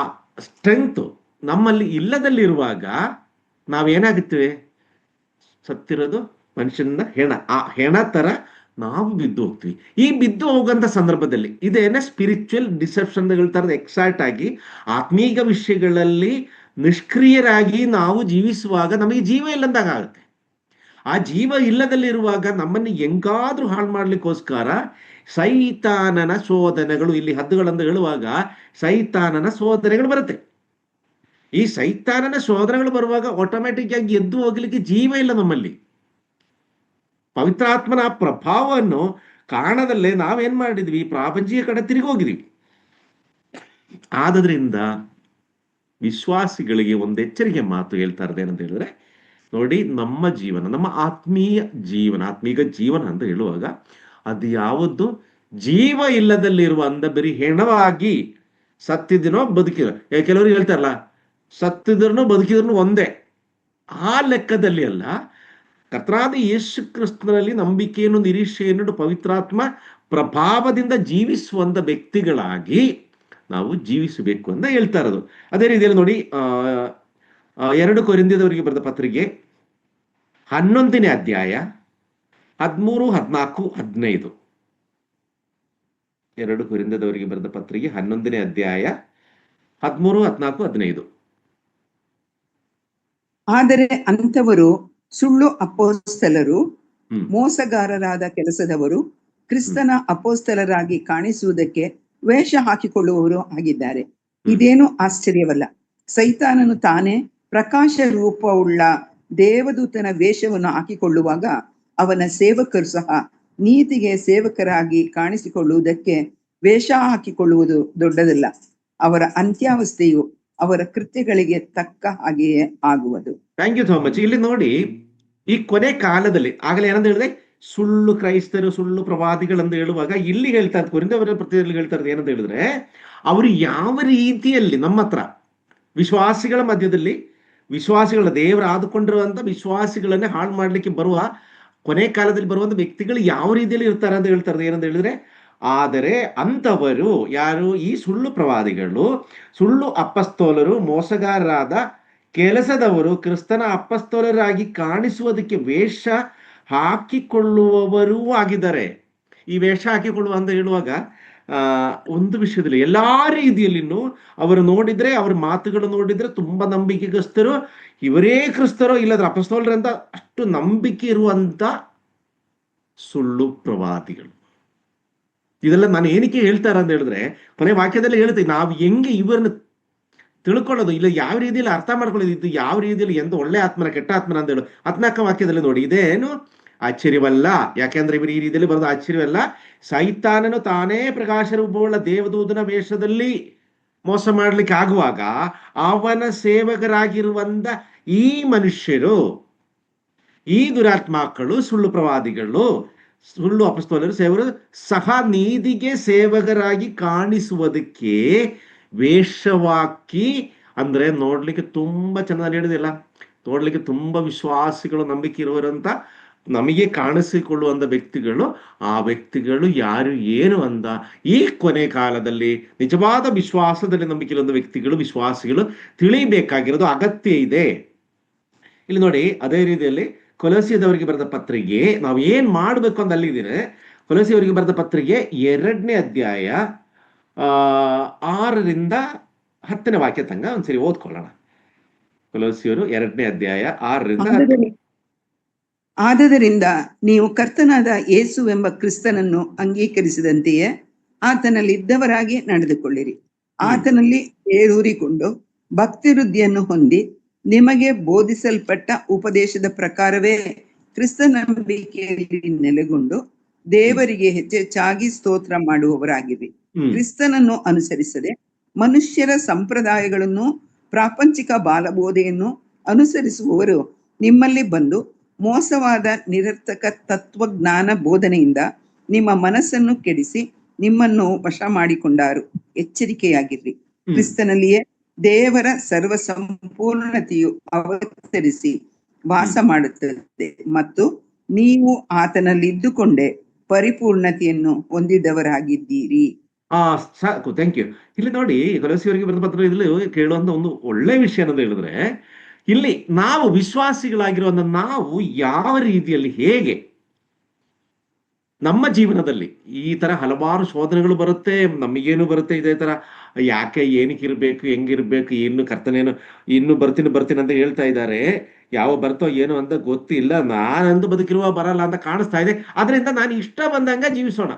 [SPEAKER 1] ಸ್ಟ್ರೆಂತ್ ನಮ್ಮಲ್ಲಿ ಇಲ್ಲದಲ್ಲಿರುವಾಗ ನಾವೇನಾಗುತ್ತೇವೆ? ಸತ್ತಿರೋದು ಮನುಷ್ಯನ ಹೆಣ. ಆ ಹೆಣ ತರ ನಾವು ಬಿದ್ದು ಹೋಗ್ತೀವಿ. ಈ ಬಿದ್ದು ಹೋಗುವಂತ ಸಂದರ್ಭದಲ್ಲಿ ಇದೇನೆ ಸ್ಪಿರಿಚುವಲ್ ಡಿಸೆಪ್ಷನ್ ಹೇಳ್ತಾರೆ. ಎಕ್ಸಾಕ್ಟ್ ಆಗಿ ಆತ್ಮೀಕ ವಿಷಯಗಳಲ್ಲಿ ನಿಷ್ಕ್ರಿಯರಾಗಿ ನಾವು ಜೀವಿಸುವಾಗ ನಮಗೆ ಜೀವ ಇಲ್ಲಂದಾಗ ಆಗುತ್ತೆ. ಆ ಜೀವ ಇಲ್ಲದಲ್ಲಿರುವಾಗ ನಮ್ಮನ್ನು ಹೆಂಗಾದ್ರೂ ಹಾಳು ಮಾಡ್ಲಿಕ್ಕೋಸ್ಕರ ಸೈತಾನನ ಶೋಧನೆಗಳು, ಇಲ್ಲಿ ಹದ್ದುಗಳಂದು ಹೇಳುವಾಗ ಸೈತಾನನ ಶೋಧನೆಗಳು ಬರುತ್ತೆ. ಈ ಸೈತಾನನ ಶೋಧನೆಗಳು ಬರುವಾಗ ಆಟೋಮ್ಯಾಟಿಕ್ ಆಗಿ ಎದ್ದು ಹೋಗ್ಲಿಕ್ಕೆ ಜೀವ ಇಲ್ಲ ನಮ್ಮಲ್ಲಿ. ಪವಿತ್ರಾತ್ಮನ ಪ್ರಭಾವವನ್ನು ಕಾಣದಲ್ಲೇ ನಾವೇನ್ ಮಾಡಿದ್ವಿ, ಪ್ರಾಪಂಚಿಕ ಕಡೆ ತಿರುಗಿ ಹೋಗಿದ್ವಿ. ಆದ್ರಿಂದ ವಿಶ್ವಾಸಿಗಳಿಗೆ ಒಂದು ಎಚ್ಚರಿಕೆ ಮಾತು ಹೇಳ್ತಾ ಇರೋದು ಏನಂತ ಹೇಳಿದ್ರೆ, ನೋಡಿ, ನಮ್ಮ ಜೀವನ, ನಮ್ಮ ಆತ್ಮೀಯ ಜೀವನ, ಆತ್ಮೀಕ ಜೀವನ ಅಂತ ಹೇಳುವಾಗ ಅದು ಯಾವುದು ಜೀವ ಇಲ್ಲದಲ್ಲಿರುವ ಅಂದ ಬರೀ ಹೆಣವಾಗಿ ಸತ್ತಿದನೋ ಬದುಕಿದ, ಕೆಲವರು ಹೇಳ್ತಾರಲ್ಲ ಸತ್ತಿದ್ರೂ ಬದುಕಿದ್ರು ಒಂದೇ, ಆ ಲೆಕ್ಕದಲ್ಲಿ ಅಲ್ಲ. ಕರ್ತನಾದ ಯೇಸು ಕ್ರಿಸ್ತನಲ್ಲಿ ನಂಬಿಕೆಯನ್ನು, ನಿರೀಕ್ಷೆಯನ್ನು ಪವಿತ್ರಾತ್ಮ ಪ್ರಭಾವದಿಂದ ಜೀವಿಸುವಂತ ವ್ಯಕ್ತಿಗಳಾಗಿ ನಾವು ಜೀವಿಸಬೇಕು ಅಂತ ಹೇಳ್ತಾ ಇರೋದು. ಅದೇ ರೀತಿಯಲ್ಲಿ ನೋಡಿ, 2 ಕೊರಿಂಥದವರಿಗೆ ಬರೆದ ಪತ್ರಿಕೆ 11ನೇ ಅಧ್ಯಾಯ 13, 14, 15. 2 ಕೊರಿಂಥದವರಿಗೆ ಬರೆದ ಪತ್ರಿಕೆ 11ನೇ ಅಧ್ಯಾಯ 13, 14, 15.
[SPEAKER 3] ಆದರೆ ಅಂಥವರು ಸುಳ್ಳು ಅಪೋಸ್ತಲರು, ಮೋಸಗಾರರಾದ ಕೆಲಸದವರು, ಕ್ರಿಸ್ತನ ಅಪೋಸ್ತಲರಾಗಿ ಕಾಣಿಸುವುದಕ್ಕೆ ವೇಷ ಹಾಕಿಕೊಳ್ಳುವವರು ಆಗಿದ್ದಾರೆ. ಇದೇನು ಆಶ್ಚರ್ಯವಲ್ಲ. ಸೈತಾನನು ತಾನೇ ಪ್ರಕಾಶ ರೂಪವುಳ್ಳ ದೇವದೂತನ ವೇಷವನ್ನು ಹಾಕಿಕೊಳ್ಳುವಾಗ ಅವನ ಸೇವಕರು ಸಹ ನೀತಿಗೆ ಸೇವಕರಾಗಿ ಕಾಣಿಸಿಕೊಳ್ಳುವುದಕ್ಕೆ ವೇಷ ಹಾಕಿಕೊಳ್ಳುವುದು ದೊಡ್ಡದಲ್ಲ. ಅವರ ಅಂತ್ಯಾವಸ್ಥೆಯು ಅವರ ಕೃತ್ಯಗಳಿಗೆ ತಕ್ಕ ಹಾಗೆಯೇ ಆಗುವುದು.
[SPEAKER 1] Thank you so much. ಇಲ್ಲಿ ನೋಡಿ, ಈ ಕೊನೆ ಕಾಲದಲ್ಲಿ ಆಗಲೇ ಏನಂತ ಹೇಳಿದ್ರೆ, ಸುಳ್ಳು ಕ್ರೈಸ್ತರು, ಸುಳ್ಳು ಪ್ರವಾದಿಗಳಂತ ಹೇಳುವಾಗ ಇಲ್ಲಿ ಹೇಳ್ತಾ ಇರ್ತಾರೆ, ಕೊರಿಂಥದವರ ಪತ್ರಿಕೆಯಲ್ಲಿ ಹೇಳ್ತಾ ಇರೋದು ಏನಂತ ಹೇಳಿದ್ರೆ, ಅವರು ಯಾವ ರೀತಿಯಲ್ಲಿ ನಮ್ಮ ಹತ್ರ ವಿಶ್ವಾಸಿಗಳ ಮಧ್ಯದಲ್ಲಿ, ವಿಶ್ವಾಸಿಗಳ ದೇವರ ಆದುಕೊಂಡಿರುವಂತ ವಿಶ್ವಾಸಿಗಳನ್ನೇ ಹಾಳು ಮಾಡ್ಲಿಕ್ಕೆ ಬರುವ ಕೊನೆ ಕಾಲದಲ್ಲಿ ಬರುವಂತ ವ್ಯಕ್ತಿಗಳು ಯಾವ ರೀತಿಯಲ್ಲಿ ಇರ್ತಾರೆ ಅಂತ ಹೇಳ್ತಾರೆ. ಏನಂತ ಹೇಳಿದ್ರೆ, ಆದರೆ ಅಂಥವರು ಯಾರು, ಈ ಸುಳ್ಳು ಪ್ರವಾದಿಗಳು, ಸುಳ್ಳು ಅಪಸ್ತೋಲರು, ಮೋಸಗಾರರಾದ ಕೆಲಸದವರು, ಕ್ರಿಸ್ತನ ಅಪಸ್ತೋಲರಾಗಿ ಕಾಣಿಸುವುದಕ್ಕೆ ವೇಷ ಹಾಕಿಕೊಳ್ಳುವವರೂ ಆಗಿದ್ದಾರೆ. ಈ ವೇಷ ಹಾಕಿಕೊಳ್ಳುವ ಅಂತ ಹೇಳುವಾಗ ಒಂದು ವಿಷಯದಲ್ಲಿ ಎಲ್ಲಾ ರೀತಿಯಲ್ಲಿನೂ ಅವರು ನೋಡಿದ್ರೆ, ಅವ್ರ ಮಾತುಗಳು ನೋಡಿದ್ರೆ ತುಂಬಾ ನಂಬಿಕೆಗಸ್ತರು, ಇವರೇ ಕ್ರಿಸ್ತರೋ ಇಲ್ಲದ್ರೆ ಅಪಸ್ತೋಲರಂತ ಅಷ್ಟು ನಂಬಿಕೆ ಇರುವಂತ ಸುಳ್ಳು ಪ್ರವಾದಿಗಳು. ಇದೆಲ್ಲ ನಾನು ಏನಕ್ಕೆ ಹೇಳ್ತಾರ ಅಂತ ಹೇಳಿದ್ರೆ, ಕೊನೆ ವಾಕ್ಯದಲ್ಲಿ ಹೇಳ್ತೀವಿ ನಾವು ಹೆಂಗೆ ಇವರನ್ನ ತಿಳ್ಕೊಳ್ಳೋದು, ಇಲ್ಲ ಯಾವ ರೀತಿಯಲ್ಲಿ ಅರ್ಥ ಮಾಡ್ಕೊಳ್ಳೋದು, ಇದು ಯಾವ ರೀತಿಯಲ್ಲಿ ಎಂತ ಒಳ್ಳೆ ಆತ್ಮನ ಕೆಟ್ಟ ಆತ್ಮನ ಅಂತ ಹೇಳು. 14ನೇ ವಾಕ್ಯದಲ್ಲಿ ನೋಡಿ, ಇದೇನು ಆಶ್ಚರ್ಯವಲ್ಲ, ಯಾಕೆಂದ್ರೆ ಇವರು ಈ ರೀತಿಯಲ್ಲಿ ಬರೋದು ಆಶ್ಚರ್ಯವಲ್ಲ. ಸೈತಾನನು ತಾನೇ ಪ್ರಕಾಶ ರೂಪವುಳ್ಳ ದೇವದೂತನ ವೇಷದಲ್ಲಿ ಮೋಸ ಮಾಡ್ಲಿಕ್ಕೆ ಆಗುವಾಗ ಅವನ ಸೇವಕರಾಗಿರುವಂತ ಈ ಮನುಷ್ಯರು, ಈ ದುರಾತ್ಮಗಳು, ಸುಳ್ಳು ಪ್ರವಾದಿಗಳು, ಸುಳ್ಳು ಅಪಸ್ತೋಲರು, ಸೇವಕರು ಸಹ ನೀತಿಗೆ ಸೇವಕರಾಗಿ ಕಾಣಿಸುವುದಕ್ಕೆ ವೇಷವಾಕಿ, ಅಂದ್ರೆ ನೋಡ್ಲಿಕ್ಕೆ ತುಂಬಾ ಚೆನ್ನಾಗಿ ಹೇಳಿದಿಲ್ಲ, ನೋಡ್ಲಿಕ್ಕೆ ತುಂಬಾ ವಿಶ್ವಾಸಿಗಳು, ನಂಬಿಕೆ ಇರುವರಂತ ನಮಗೆ ಕಾಣಿಸಿಕೊಳ್ಳುವಂತ ವ್ಯಕ್ತಿಗಳು, ಆ ವ್ಯಕ್ತಿಗಳು ಯಾರು ಏನು ಅಂದ ಈ ಕೊನೆ ಕಾಲದಲ್ಲಿ ನಿಜವಾದ ವಿಶ್ವಾಸದಲ್ಲಿ ನಂಬಿಕೆ ಇರುವಂತ ವ್ಯಕ್ತಿಗಳು, ವಿಶ್ವಾಸಿಗಳು ತಿಳಿಬೇಕಾಗಿರೋದು ಅಗತ್ಯ ಇದೆ. ಇಲ್ಲಿ ನೋಡಿ, ಅದೇ ರೀತಿಯಲ್ಲಿ ಕೊಲೋಸಿಯದವರಿಗೆ ಬರೆದ ಪತ್ರಿಕೆ ನಾವು ಏನ್ ಮಾಡ್ಬೇಕು ಅಂತ ಅಲ್ಲಿದ್ದೇನೆ. ಕೊಲೋಸಿಯವರಿಗೆ ಬರೆದ ಪತ್ರಿಕೆ 2ನೇ ಅಧ್ಯಾಯ 6ರಿಂದ 10ನೇ ವಾಕ್ಯ ತಂಗ ಒಂದ್ಸರಿ ಓದ್ಕೊಳ್ಳೋಣ. ಕೊಲೋಸಿಯವರು 2ನೇ ಅಧ್ಯಾಯ 6ರಿಂದ 10.
[SPEAKER 3] ಆದದರಿಂದ ನೀವು ಕರ್ತನಾದ ಯೇಸುವೆಂಬ ಕ್ರಿಸ್ತನನ್ನು ಅಂಗೀಕರಿಸಿದಂತೆಯೇ ಆತನಲ್ಲಿ ಇದ್ದವರಾಗಿ ನಡೆದುಕೊಳ್ಳಿರಿ. ಆತನಲ್ಲಿ ಏರೂರಿಕೊಂಡು ಭಕ್ತಿವೃದ್ಧಿಯನ್ನು ಹೊಂದಿ ನಿಮಗೆ ಬೋಧಿಸಲ್ಪಟ್ಟ ಉಪದೇಶದ ಪ್ರಕಾರವೇ ಕ್ರಿಸ್ತ ನಂಬಿಕೆಯಲ್ಲಿ ನೆಲೆಗೊಂಡು ದೇವರಿಗೆ ಹೆಚ್ಚೆಚ್ಚಾಗಿ ಸ್ತೋತ್ರ ಮಾಡುವವರಾಗಿರಿ. ಕ್ರಿಸ್ತನನ್ನು ಅನುಸರಿಸದೆ ಮನುಷ್ಯರ ಸಂಪ್ರದಾಯಗಳನ್ನು, ಪ್ರಾಪಂಚಿಕ ಬಾಲಬೋಧೆಯನ್ನು ಅನುಸರಿಸುವವರು ನಿಮ್ಮಲ್ಲಿ ಬಂದು ಮೋಸವಾದ ನಿರರ್ಥಕ ತತ್ವಜ್ಞಾನ ಬೋಧನೆಯಿಂದ ನಿಮ್ಮ ಮನಸ್ಸನ್ನು ಕೆಡಿಸಿ ನಿಮ್ಮನ್ನು ವಶ ಮಾಡಿಕೊಂಡಾರು. ಎಚ್ಚರಿಕೆಯಾಗಿರ್ರಿ. ಕ್ರಿಸ್ತನಲ್ಲಿಯೇ ದೇವರ ಸರ್ವ ಸಂಪೂರ್ಣತೆಯು ಅವತರಿಸಿ ವಾಸ ಮಾಡುತ್ತದೆ ಮತ್ತು ನೀವು ಆತನಲ್ಲಿ ಇದ್ದುಕೊಂಡೇ ಪರಿಪೂರ್ಣತೆಯನ್ನು ಹೊಂದಿದವರಾಗಿದ್ದೀರಿ.
[SPEAKER 1] ಸಾಕು, ಥ್ಯಾಂಕ್ ಯು. ಇಲ್ಲಿ ನೋಡಿ, ಕೊಲೋಸಿಯವರಿಗೆ ಬರೆದ ಪತ್ರ ಇಲ್ಲಿ ಕೇಳುವಂತ ಒಂದು ಒಳ್ಳೆ ವಿಷಯ ಅಂತ ಹೇಳಿದ್ರೆ, ಇಲ್ಲಿ ನಾವು ವಿಶ್ವಾಸಿಗಳಾಗಿರುವಂತ ನಾವು ಯಾವ ರೀತಿಯಲ್ಲಿ, ಹೇಗೆ ನಮ್ಮ ಜೀವನದಲ್ಲಿ ಈ ತರ ಹಲವಾರು ಶೋಧನೆಗಳು ಬರುತ್ತೆ, ನಮಗೇನು ಬರುತ್ತೆ ಇದೇ ತರ. ಯಾಕೆ, ಏನಕ್ಕೆ ಇರ್ಬೇಕು, ಹೆಂಗಿರ್ಬೇಕು, ಇನ್ನು ಕರ್ತನೇನು ಇನ್ನು ಬರ್ತೀನಿ ಬರ್ತೀನಿ ಅಂತ ಹೇಳ್ತಾ ಇದ್ದಾರೆ. ಯಾವ ಬರ್ತೋ ಏನೋ ಅಂತ ಗೊತ್ತಿಲ್ಲ. ನಾನಂದು ಬದುಕಿರುವ ಬರಲ್ಲ ಅಂತ ಕಾಣಿಸ್ತಾ ಇದೆ. ಅದರಿಂದ ನಾನು ಇಷ್ಟ ಬಂದಂಗ ಜೀವಿಸೋಣ.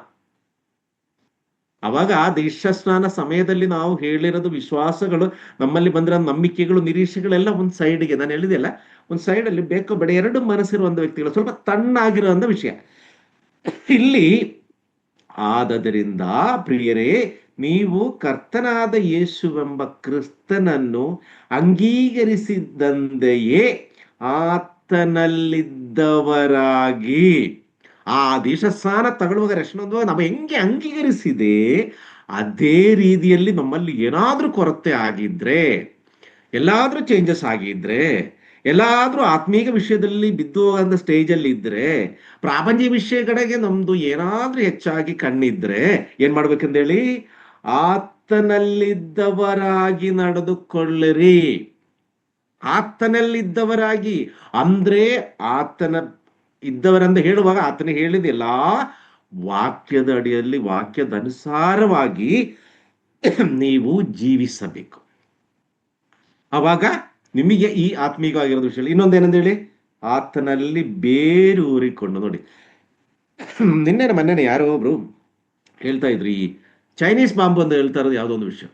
[SPEAKER 1] ಅವಾಗ ದೀಕ್ಷಾ ಸ್ನಾನ ಸಮಯದಲ್ಲಿ ನಾವು ಹೇಳಿರೋದು ವಿಶ್ವಾಸಗಳು, ನಮ್ಮಲ್ಲಿ ಬಂದಿರೋ ನಂಬಿಕೆಗಳು, ನಿರೀಕ್ಷೆಗಳೆಲ್ಲ ಒಂದ್ ಸೈಡ್ಗೆ, ನಾನು ಹೇಳಿದೆಲ್ಲ ಒಂದ್ ಸೈಡ್ ಅಲ್ಲಿ ಬೇಕೋ ಬೇಡ ಎರಡು ಮನಸ್ಸಿರುವಂತ ವ್ಯಕ್ತಿಗಳು, ಸ್ವಲ್ಪ ತಣ್ಣಾಗಿರುವಂತ ವಿಷಯ ಇಲ್ಲಿ. ಆದದರಿಂದ ಪ್ರಿಯರೇ, ನೀವು ಕರ್ತನಾದ ಯೇಸುವೆಂಬ ಕ್ರಿಸ್ತನನ್ನು ಅಂಗೀಕರಿಸಿದಂತೆಯೇ ಆತನಲ್ಲಿದ್ದವರಾಗಿ, ಆ ದೀಕ್ಷಾಸ್ನಾನ ತಗೊಳ್ಳುವಾಗ ರಕ್ಷಣೆ ನಾವು ಹೆಂಗೆ ಅಂಗೀಕರಿಸಿದೆ, ಅದೇ ರೀತಿಯಲ್ಲಿ ನಮ್ಮಲ್ಲಿ ಏನಾದ್ರೂ ಕೊರತೆ ಆಗಿದ್ರೆ, ಎಲ್ಲಾದ್ರೂ ಚೇಂಜಸ್ ಆಗಿದ್ರೆ, ಎಲ್ಲಾದ್ರೂ ಆತ್ಮೀಕ ವಿಷಯದಲ್ಲಿ ಬಿದ್ದು ಹೋಗಂತ ಸ್ಟೇಜಲ್ಲಿ ಇದ್ರೆ, ಪ್ರಾಪಂಚಿಕ ವಿಷಯ ಕಡೆಗೆ ನಮ್ದು ಏನಾದ್ರೂ ಹೆಚ್ಚಾಗಿ ಕಣ್ಣಿದ್ರೆ ಏನ್ ಮಾಡ್ಬೇಕಂದೇಳಿ, ಆತನಲ್ಲಿದ್ದವರಾಗಿ ನಡೆದುಕೊಳ್ಳಿರಿ. ಆತನಲ್ಲಿದ್ದವರಾಗಿ ಅಂದ್ರೆ ಆತನ ಇದ್ದವರಂತ ಹೇಳುವಾಗ ಆತನ ಹೇಳಿದ ಎಲ್ಲಾ ವಾಕ್ಯದ ಅಡಿಯಲ್ಲಿ, ವಾಕ್ಯದ ಅನುಸಾರವಾಗಿ ನೀವು ಜೀವಿಸಬೇಕು. ಅವಾಗ ನಿಮಗೆ ಈ ಆತ್ಮೀಕವಾಗಿರೋದು ವಿಷಯ. ಇನ್ನೊಂದೇನಂದೇಳಿ, ಆತನಲ್ಲಿ ಬೇರೂರಿಕೊಂಡು. ನೋಡಿ, ನಿನ್ನೆ ಮೊನ್ನೆ ಯಾರೋ ಒಬ್ರು ಹೇಳ್ತಾ ಇದ್ರು, ಈ ಚೈನೀಸ್ ಬಾಂಬು ಅಂತ ಹೇಳ್ತಾ ಇರೋದು ಯಾವುದೋ ಒಂದು ವಿಷಯ.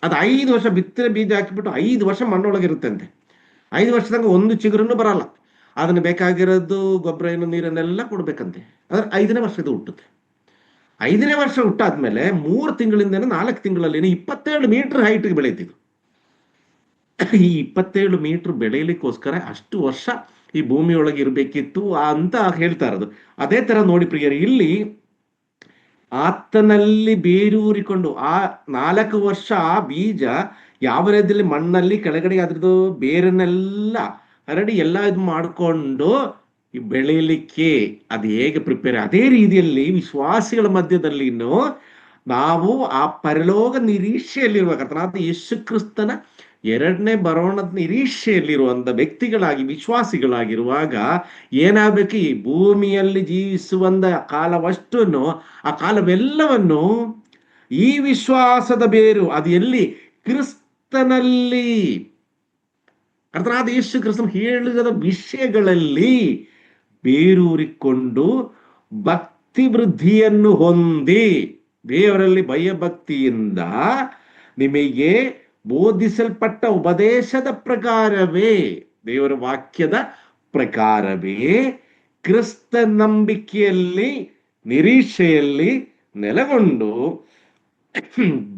[SPEAKER 1] ಅದು 5 ವರ್ಷ ಬಿತ್ತನೆ ಬೀಜ ಹಾಕಿಬಿಟ್ಟು 5 ವರ್ಷ ಮಣ್ಣೊಳಗಿರುತ್ತೆ ಅಂತೆ. 5 ವರ್ಷದಾಗ ಒಂದು ಚಿಗುರನ್ನು ಬರಲ್ಲ. ಅದನ್ನು ಬೇಕಾಗಿರೋದು ಗೊಬ್ಬರ ಏನು ನೀರನ್ನೆಲ್ಲ ಕೊಡ್ಬೇಕಂತೆ. ಅದ್ರ 5ನೇ ವರ್ಷದ ಹುಟ್ಟುತ್ತೆ. 5ನೇ ವರ್ಷ ಹುಟ್ಟಾದ್ಮೇಲೆ 3 ತಿಂಗಳಿಂದ 4 ತಿಂಗಳಲ್ಲಿ 27 ಮೀಟರ್ ಹೈಟ್ಗೆ ಬೆಳೀತಿದ್ದು. ಈ 27 ಮೀಟರ್ ಬೆಳೆಯಲಿಕ್ಕೋಸ್ಕರ ಅಷ್ಟು ವರ್ಷ ಈ ಭೂಮಿಯೊಳಗೆ ಇರಬೇಕಿತ್ತು ಅಂತ ಹೇಳ್ತಾ ಇರೋದು. ಅದೇ ತರ ನೋಡಿ ಪ್ರಿಯರೇ, ಇಲ್ಲಿ ಆತನಲ್ಲಿ ಬೇರೂರಿಕೊಂಡು ಆ 4 ವರ್ಷ ಆ ಬೀಜ ಯಾವ ರೀತಿಯಲ್ಲಿ ಮಣ್ಣಲ್ಲಿ ಕೆಳಗಡೆ ಅದ್ರದ್ದು ಬೇರನ್ನೆಲ್ಲ ಹರಡಿ ಎಲ್ಲ ಇದು ಮಾಡಿಕೊಂಡು ಬೆಳೆಯಲಿಕ್ಕೆ ಅದು ಹೇಗೆ ಪ್ರಿಪೇರ್, ಅದೇ ರೀತಿಯಲ್ಲಿ ವಿಶ್ವಾಸಿಗಳ ಮಧ್ಯದಲ್ಲಿನೂ ನಾವು ಆ ಪರಲೋಕ ನಿರೀಕ್ಷೆಯಲ್ಲಿರುವ ಕರ್ತನಾದ ಯೇಸು ಕ್ರಿಸ್ತನ 2ನೇ ಬರೋಣದ ನಿರೀಕ್ಷೆಯಲ್ಲಿರುವಂತ ವ್ಯಕ್ತಿಗಳಾಗಿ, ವಿಶ್ವಾಸಿಗಳಾಗಿರುವಾಗ ಏನಾಗಬೇಕು, ಈ ಭೂಮಿಯಲ್ಲಿ ಜೀವಿಸುವಂತ ಕಾಲವಷ್ಟನ್ನು, ಆ ಕಾಲವೆಲ್ಲವನ್ನು ಈ ವಿಶ್ವಾಸದ ಬೇರು ಅದು ಎಲ್ಲಿ, ಕ್ರಿಸ್ತನಲ್ಲಿ, ಕರ್ತನಾದ ಯೇಸು ಕ್ರಿಸ್ತನ ಹೇಳಿದ ವಿಷಯಗಳಲ್ಲಿ ಬೇರೂರಿಕೊಂಡು ಭಕ್ತಿ ವೃದ್ಧಿಯನ್ನು ಹೊಂದಿ, ದೇವರಲ್ಲಿ ಭಯಭಕ್ತಿಯಿಂದ ನಿಮಗೆ ಬೋಧಿಸಲ್ಪಟ್ಟ ಉಪದೇಶದ ಪ್ರಕಾರವೇ, ದೇವರ ವಾಕ್ಯದ ಪ್ರಕಾರವೇ ಕ್ರಿಸ್ತ ನಂಬಿಕೆಯಲ್ಲಿ, ನಿರೀಕ್ಷೆಯಲ್ಲಿ ನೆಲೆಗೊಂಡು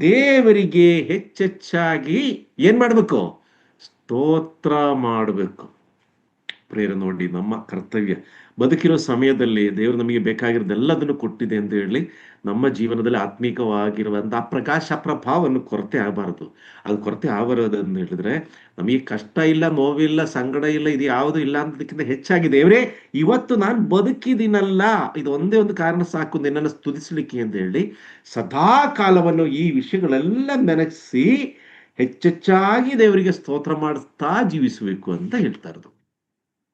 [SPEAKER 1] ದೇವರಿಗೆ ಹೆಚ್ಚೆಚ್ಚಾಗಿ ಏನ್ ಮಾಡ್ಬೇಕು, ಸ್ತೋತ್ರ ಮಾಡಬೇಕು. ಪ್ರೇರಣೆ ನೋಡಿ, ನಮ್ಮ ಕರ್ತವ್ಯ ಬದುಕಿರೋ ಸಮಯದಲ್ಲಿ ದೇವರು ನಮಗೆ ಬೇಕಾಗಿರೋದೆಲ್ಲದನ್ನು ಕೊಟ್ಟಿದೆ ಅಂತ ಹೇಳಿ ನಮ್ಮ ಜೀವನದಲ್ಲಿ ಆತ್ಮೀಕವಾಗಿರುವಂತಹ ಪ್ರಕಾಶ ಪ್ರಭಾವವನ್ನು ಕೊರತೆ ಆಗಬಾರದು. ಅದು ಕೊರತೆ ಆಗಬಾರದು ಅಂತ ಹೇಳಿದ್ರೆ ನಮಗೆ ಕಷ್ಟ ಇಲ್ಲ, ನೋವಿಲ್ಲ, ಸಂಗಡ ಇಲ್ಲ, ಇದು ಯಾವುದು ಇಲ್ಲ ಅನ್ನೋದಕ್ಕಿಂತ ಹೆಚ್ಚಾಗಿ ದೇವರೇ ಇವತ್ತು ನಾನು ಬದುಕಿದ್ದೀನಲ್ಲ, ಇದು ಒಂದೇ ಒಂದು ಕಾರಣ ಸಾಕು ನಿನ್ನನ್ನು ಸ್ತುತಿಸಲಿಕ್ಕೆ ಅಂತ ಹೇಳಿ ಸದಾ ಕಾಲವನ್ನು ಈ ವಿಷಯಗಳೆಲ್ಲ ನೆನಪಿಸಿ ಹೆಚ್ಚೆಚ್ಚಾಗಿ ದೇವರಿಗೆ ಸ್ತೋತ್ರ ಮಾಡುತ್ತಾ ಜೀವಿಸಬೇಕು ಅಂತ ಹೇಳ್ತಾ ಇರೋದು.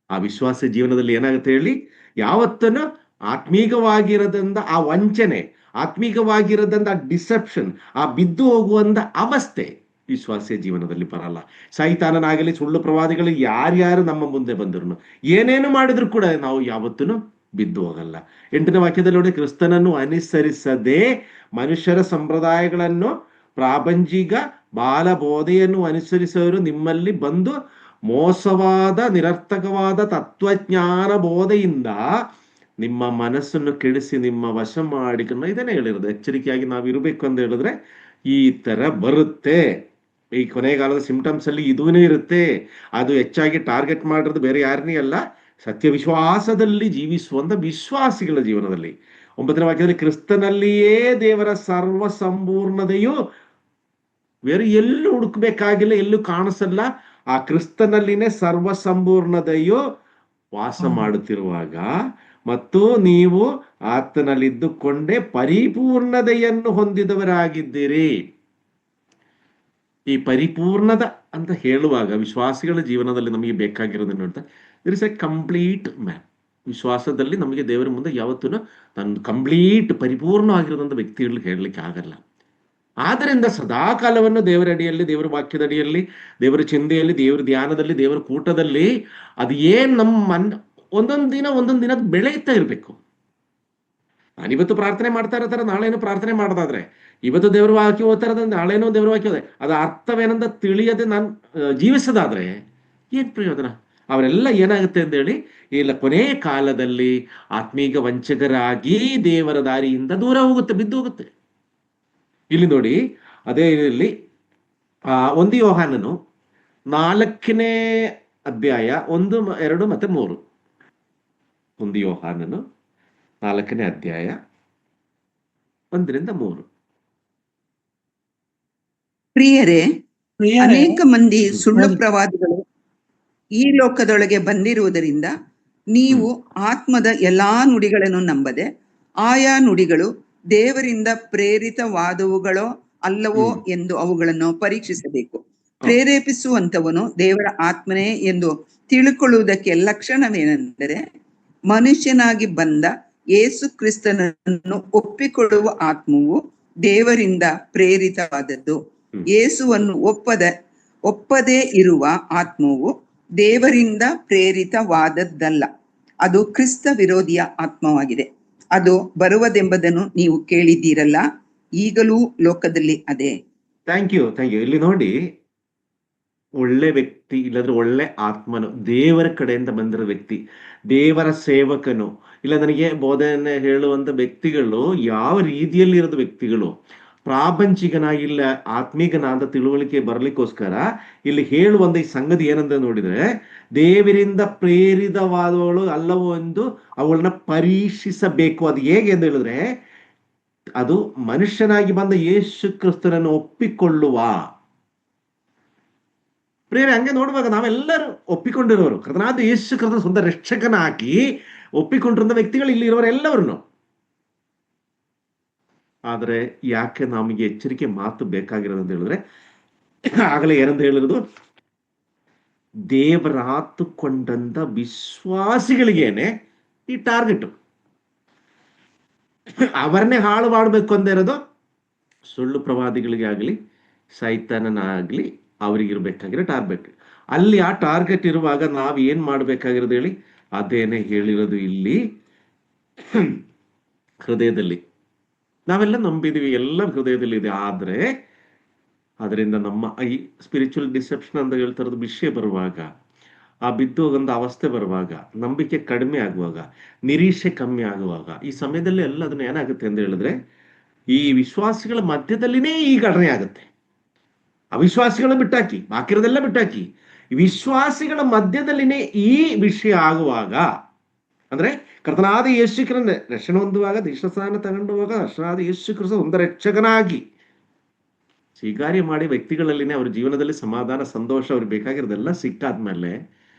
[SPEAKER 1] ಆ ವಿಶ್ವಾಸ ಜೀವನದಲ್ಲಿ ಏನಾಗುತ್ತೆ ಹೇಳಿ, ಯಾವತ್ತನ್ನು ಆತ್ಮೀಕವಾಗಿರೋದ್ರಿಂದ ಆ ವಂಚನೆ, ಆತ್ಮೀಕವಾಗಿರೋದ್ರಿಂದ ಆ ಡಿಸೆಪ್ಷನ್, ಆ ಬಿದ್ದು ಹೋಗುವಂತ ಅವಸ್ಥೆ ವಿಶ್ವಾಸಿಯ ಜೀವನದಲ್ಲಿ ಬರಲ್ಲ. ಸೈತಾನನಾಗಲಿ, ಸುಳ್ಳು ಪ್ರವಾದಿಗಳು ಯಾರ್ಯಾರು ನಮ್ಮ ಮುಂದೆ ಬಂದ್ರು, ಏನೇನು ಮಾಡಿದ್ರು ಕೂಡ ನಾವು ಯಾವತ್ತೂ ಬಿದ್ದು ಹೋಗಲ್ಲ. 8ನೇ ವಾಕ್ಯದಲ್ಲಿ ನೋಡಿ, ಕ್ರಿಸ್ತನನ್ನು ಅನುಸರಿಸದೆ ಮನುಷ್ಯರ ಸಂಪ್ರದಾಯಗಳನ್ನು, ಪ್ರಾಪಂಚಿಕ ಬಾಲಬೋಧೆಯನ್ನು ಅನುಸರಿಸುವವರು ನಿಮ್ಮಲ್ಲಿ ಬಂದು ಮೋಸವಾದ ನಿರರ್ಥಕವಾದ ತತ್ವಜ್ಞಾನ ಬೋಧೆಯಿಂದ ನಿಮ್ಮ ಮನಸ್ಸನ್ನು ಕೆಡಿಸಿ ನಿಮ್ಮ ವಶ ಮಾಡಿಕೊಂಡು, ಇದನ್ನೇ ಹೇಳಿರೋದು. ಎಚ್ಚರಿಕೆಯಾಗಿ ನಾವು ಇರಬೇಕು ಅಂತ ಹೇಳಿದ್ರೆ ಈ ತರ ಬರುತ್ತೆ. ಈ ಕೊನೆಗಾಲದ ಸಿಂಪ್ಟಮ್ಸ್ ಅಲ್ಲಿ ಇದೂ ಇರುತ್ತೆ. ಅದು ಹೆಚ್ಚಾಗಿ ಟಾರ್ಗೆಟ್ ಮಾಡಿರೋದು ಬೇರೆ ಯಾರನ್ನೇ ಅಲ್ಲ, ಸತ್ಯ ವಿಶ್ವಾಸದಲ್ಲಿ ಜೀವಿಸುವಂತ ವಿಶ್ವಾಸಿಗಳ ಜೀವನದಲ್ಲಿ. 9ನೇ ವಾಕ್ಯದಲ್ಲಿ ಕ್ರಿಸ್ತನಲ್ಲಿಯೇ ದೇವರ ಸರ್ವ ಸಂಪೂರ್ಣತೆಯು, ಬೇರೆ ಎಲ್ಲೂ ಹುಡುಕ್ಬೇಕಾಗಿಲ್ಲ, ಎಲ್ಲೂ ಕಾಣಿಸಲ್ಲ, ಆ ಕ್ರಿಸ್ತನಲ್ಲಿನೇ ಸರ್ವ ಸಂಪೂರ್ಣತೆಯು ವಾಸ ಮಾಡುತ್ತಿರುವಾಗ ಮತ್ತು ನೀವು ಆತನಲ್ಲಿದ್ದುಕೊಂಡೇ ಪರಿಪೂರ್ಣತೆಯನ್ನು ಹೊಂದಿದವರಾಗಿದ್ದೀರಿ. ಈ ಪರಿಪೂರ್ಣದ ಅಂತ ಹೇಳುವಾಗ ವಿಶ್ವಾಸಿಗಳ ಜೀವನದಲ್ಲಿ ನಮಗೆ ಬೇಕಾಗಿರೋದನ್ನು ಹೇಳ್ತಾ, it is a complete man. ವಿಶ್ವಾಸದಲ್ಲಿ ನಮಗೆ ದೇವರ ಮುಂದೆ ಯಾವತ್ತೂ ನಾನು ಕಂಪ್ಲೀಟ್ ಪರಿಪೂರ್ಣವಾಗಿರೋದಂಥ ವ್ಯಕ್ತಿಗಳು ಹೇಳಲಿಕ್ಕೆ ಆಗಲ್ಲ. ಆದ್ದರಿಂದ ಸದಾಕಾಲವನ್ನು ದೇವರ ಅಡಿಯಲ್ಲಿ, ದೇವರ ವಾಕ್ಯದ ಅಡಿಯಲ್ಲಿ, ದೇವರ ಚಿಂತೆಯಲ್ಲಿ, ದೇವರ ಧ್ಯಾನದಲ್ಲಿ, ದೇವರ ಕೂಟದಲ್ಲಿ ಅದು ಏನು ನಮ್ಮ ಒಂದೊಂದು ದಿನ ಬೆಳೆಯುತ್ತಾ ಇರಬೇಕು. ನಾನಿವತ್ತು ಪ್ರಾರ್ಥನೆ ಮಾಡ್ತಾ ಇರ್ತಾರೆ, ನಾಳೇನೋ ಪ್ರಾರ್ಥನೆ ಮಾಡೋದಾದ್ರೆ, ಇವತ್ತು ದೇವರ ವಾಕ್ಯ ಓದ್ತಾ ಇರೋದ್ರೆ ನಾಳೇನೋ ದೇವರ ವಾಕ್ಯ ಓದೆ, ಅದು ಅರ್ಥವೇನಂತ ತಿಳಿಯದೆ ನಾನು ಜೀವಿಸೋದಾದ್ರೆ ಏನು ಪ್ರಯೋಜನ? ಅವರೆಲ್ಲ ಏನಾಗುತ್ತೆ ಅಂತೇಳಿ, ಇಲ್ಲ ಕೊನೆಯ ಕಾಲದಲ್ಲಿ ಆತ್ಮೀಕ ವಂಚಕರಾಗಿ ದೇವರ ದಾರಿಯಿಂದ ದೂರ ಹೋಗುತ್ತೆ, ಬಿದ್ದು ಹೋಗುತ್ತೆ. ಇಲ್ಲಿ ನೋಡಿ, ಅದೇ ಇಲ್ಲಿ 1 ಯೋಹಾನನು 4ನೇ ಅಧ್ಯಾಯ 1, 2 ಮತ್ತು 3. 1 ಯೋಹಾನನು 4ನೇ ಅಧ್ಯಾಯ 1ರಿಂದ 3.
[SPEAKER 3] ಪ್ರಿಯರೇ, ಅನೇಕ ಮಂದಿ ಸುಳ್ಳು ಪ್ರವಾದಿಗಳು ಈ ಲೋಕದೊಳಗೆ ಬಂದಿರುವುದರಿಂದ ನೀವು ಆತ್ಮದ ಎಲ್ಲಾ ನುಡಿಗಳನ್ನು ನಂಬದೆ ಆಯಾ ನುಡಿಗಳು ದೇವರಿಂದ ಪ್ರೇರಿತವಾದವುಗಳೋ ಅಲ್ಲವೋ ಎಂದು ಅವುಗಳನ್ನು ಪರೀಕ್ಷಿಸಬೇಕು. ಪ್ರೇರೇಪಿಸುವಂತವನು ದೇವರ ಆತ್ಮನೇ ಎಂದು ತಿಳ್ಕೊಳ್ಳುವುದಕ್ಕೆ ಲಕ್ಷಣವೇನೆಂದರೆ, ಮನುಷ್ಯನಾಗಿ ಬಂದ ಯೇಸು ಕ್ರಿಸ್ತನನ್ನು ಒಪ್ಪಿಕೊಳ್ಳುವ ಆತ್ಮವು ದೇವರಿಂದ ಪ್ರೇರಿತವಾದದ್ದು. ಯೇಸುವನ್ನು ಒಪ್ಪದೇ ಇರುವ ಆತ್ಮವು ದೇವರಿಂದ ಪ್ರೇರಿತವಾದದ್ದಲ್ಲ, ಅದು ಕ್ರಿಸ್ತ ವಿರೋಧಿಯ ಆತ್ಮವಾಗಿದೆ. ಅದು ಬರುವುದೆಂಬುದನ್ನು ನೀವು ಕೇಳಿದ್ದೀರಲ್ಲ, ಈಗಲೂ ಲೋಕದಲ್ಲಿ ಅದೇ.
[SPEAKER 1] Thank you. ಇಲ್ಲಿ ನೋಡಿ, ಒಳ್ಳೆ ವ್ಯಕ್ತಿ ಇಲ್ಲದ್ರೆ ಒಳ್ಳೆ ಆತ್ಮನು, ದೇವರ ಕಡೆಯಿಂದ ಬಂದಿರೋ ವ್ಯಕ್ತಿ, ದೇವರ ಸೇವಕನು, ಇಲ್ಲ ನನಗೆ ಬೋಧನೆ ಹೇಳುವಂತ ವ್ಯಕ್ತಿಗಳು ಯಾವ ರೀತಿಯಲ್ಲಿ ಇರೋದು ವ್ಯಕ್ತಿಗಳು, ಪ್ರಾಪಂಚಿಕನಾಗಿಲ್ಲ ಆತ್ಮೀಕನ ಅಂತ ತಿಳುವಳಿಕೆ ಬರಲಿಕ್ಕೋಸ್ಕರ ಇಲ್ಲಿ ಹೇಳುವಂತ ಈ ಸಂಗತಿ ಏನಂತ ನೋಡಿದ್ರೆ, ದೇವರಿಂದ ಪ್ರೇರಿತವಾದವಳು ಅಲ್ಲವೋ ಎಂದು ಅವಳನ್ನ ಪರೀಕ್ಷಿಸಬೇಕು. ಅದು ಹೇಗೆ ಅಂತ ಹೇಳಿದ್ರೆ, ಅದು ಮನುಷ್ಯನಾಗಿ ಬಂದ ಯೇಸು ಕ್ರಿಸ್ತನನ್ನು ಒಪ್ಪಿಕೊಳ್ಳುವ. ಪ್ರೇರೆ ಹಂಗೆ ನೋಡುವಾಗ ನಾವೆಲ್ಲರೂ ಒಪ್ಪಿಕೊಂಡಿರೋರು, ಕರ್ತನಾದ ಯೇಸು ಕ್ರಿಸ್ತ ಸ್ವಂತ ರಕ್ಷಕನಾಗಿ ಒಪ್ಪಿಕೊಂಡಿರುವ ವ್ಯಕ್ತಿಗಳು ಇಲ್ಲಿ ಇರೋರೆಲ್ಲವರನ್ನು. ಆದರೆ ಯಾಕೆ ನಮಗೆ ಎಚ್ಚರಿಕೆ ಮಾತು ಬೇಕಾಗಿರೋದು ಅಂತ ಹೇಳಿದ್ರೆ, ಆಗಲೇ ಏನಂತ ಹೇಳಿರೋದು, ದೇವರಾತುಕೊಂಡಂತ ವಿಶ್ವಾಸಿಗಳಿಗೇನೆ ಈ ಟಾರ್ಗೆಟ್. ಅವರನ್ನೇ ಹಾಳು ಮಾಡಬೇಕು ಅಂತ ಇರೋದು ಸುಳ್ಳು ಪ್ರವಾದಿಗಳಿಗೆ ಆಗಲಿ ಸೈತಾನನಾಗ್ಲಿ ಅವರಿಗಿರ್ಬೇಕಾಗಿರೋ ಟಾರ್ಗೆಟ್. ಅಲ್ಲಿ ಆ ಟಾರ್ಗೆಟ್ ಇರುವಾಗ ನಾವು ಏನ್ ಮಾಡ್ಬೇಕಾಗಿರೋದು ಹೇಳಿ, ಅದೇನೆ ಹೇಳಿರೋದು ಇಲ್ಲಿ. ಹೃದಯದಲ್ಲಿ ನಾವೆಲ್ಲ ನಂಬಿದೀವಿ, ಎಲ್ಲ ಹೃದಯದಲ್ಲಿ ಇದೆ. ಆದ್ರೆ ಅದರಿಂದ ನಮ್ಮ ಈ ಸ್ಪಿರಿಚುವಲ್ ಡಿಸೆಪ್ಷನ್ ಅಂತ ಹೇಳ್ತಾರದು ವಿಷಯ ಬರುವಾಗ, ಆ ಬಿದ್ದು ಹೋಗಂತ ಅವಸ್ಥೆ ಬರುವಾಗ, ನಂಬಿಕೆ ಕಡಿಮೆ ಆಗುವಾಗ, ನಿರೀಕ್ಷೆ ಕಮ್ಮಿ ಆಗುವಾಗ, ಈ ಸಮಯದಲ್ಲಿ ಎಲ್ಲ ಅದನ್ನ ಏನಾಗುತ್ತೆ ಅಂತ ಹೇಳಿದ್ರೆ, ಈ ವಿಶ್ವಾಸಿಗಳ ಮಧ್ಯದಲ್ಲಿನೇ ಈ ಘಟನೆ ಆಗುತ್ತೆ. ಅವಿಶ್ವಾಸಿಗಳ ಬಿಟ್ಟಾಕಿ, ಬಾಕಿರೋದೆಲ್ಲ ಬಿಟ್ಟಾಕಿ, ವಿಶ್ವಾಸಿಗಳ ಮಧ್ಯದಲ್ಲಿನೇ ಈ ವಿಷಯ ಆಗುವಾಗ, ಅಂದ್ರೆ ಕರ್ತನಾದ ಯೇಸು ಕ್ರಿಸ್ತನ ರಕ್ಷಣೆ ಹೊಂದುವಾಗ, ದೀಕ್ಷಾಸ್ನಾನ ತಗೊಂಡುವಾಗ, ಕರ್ತನಾದ ಯೇಸು ಕ್ರಿಸ್ತ ಒಂದು ರಕ್ಷಕನಾಗಿ ಸ್ವೀಕಾರ್ಯ ಮಾಡಿ ವ್ಯಕ್ತಿಗಳಲ್ಲಿನೇ ಅವ್ರ ಜೀವನದಲ್ಲಿ ಸಮಾಧಾನ, ಸಂತೋಷ ಅವ್ರಿಗೆ ಬೇಕಾಗಿರೋದೆಲ್ಲ ಸಿಕ್ಕಾದ್ಮೇಲೆ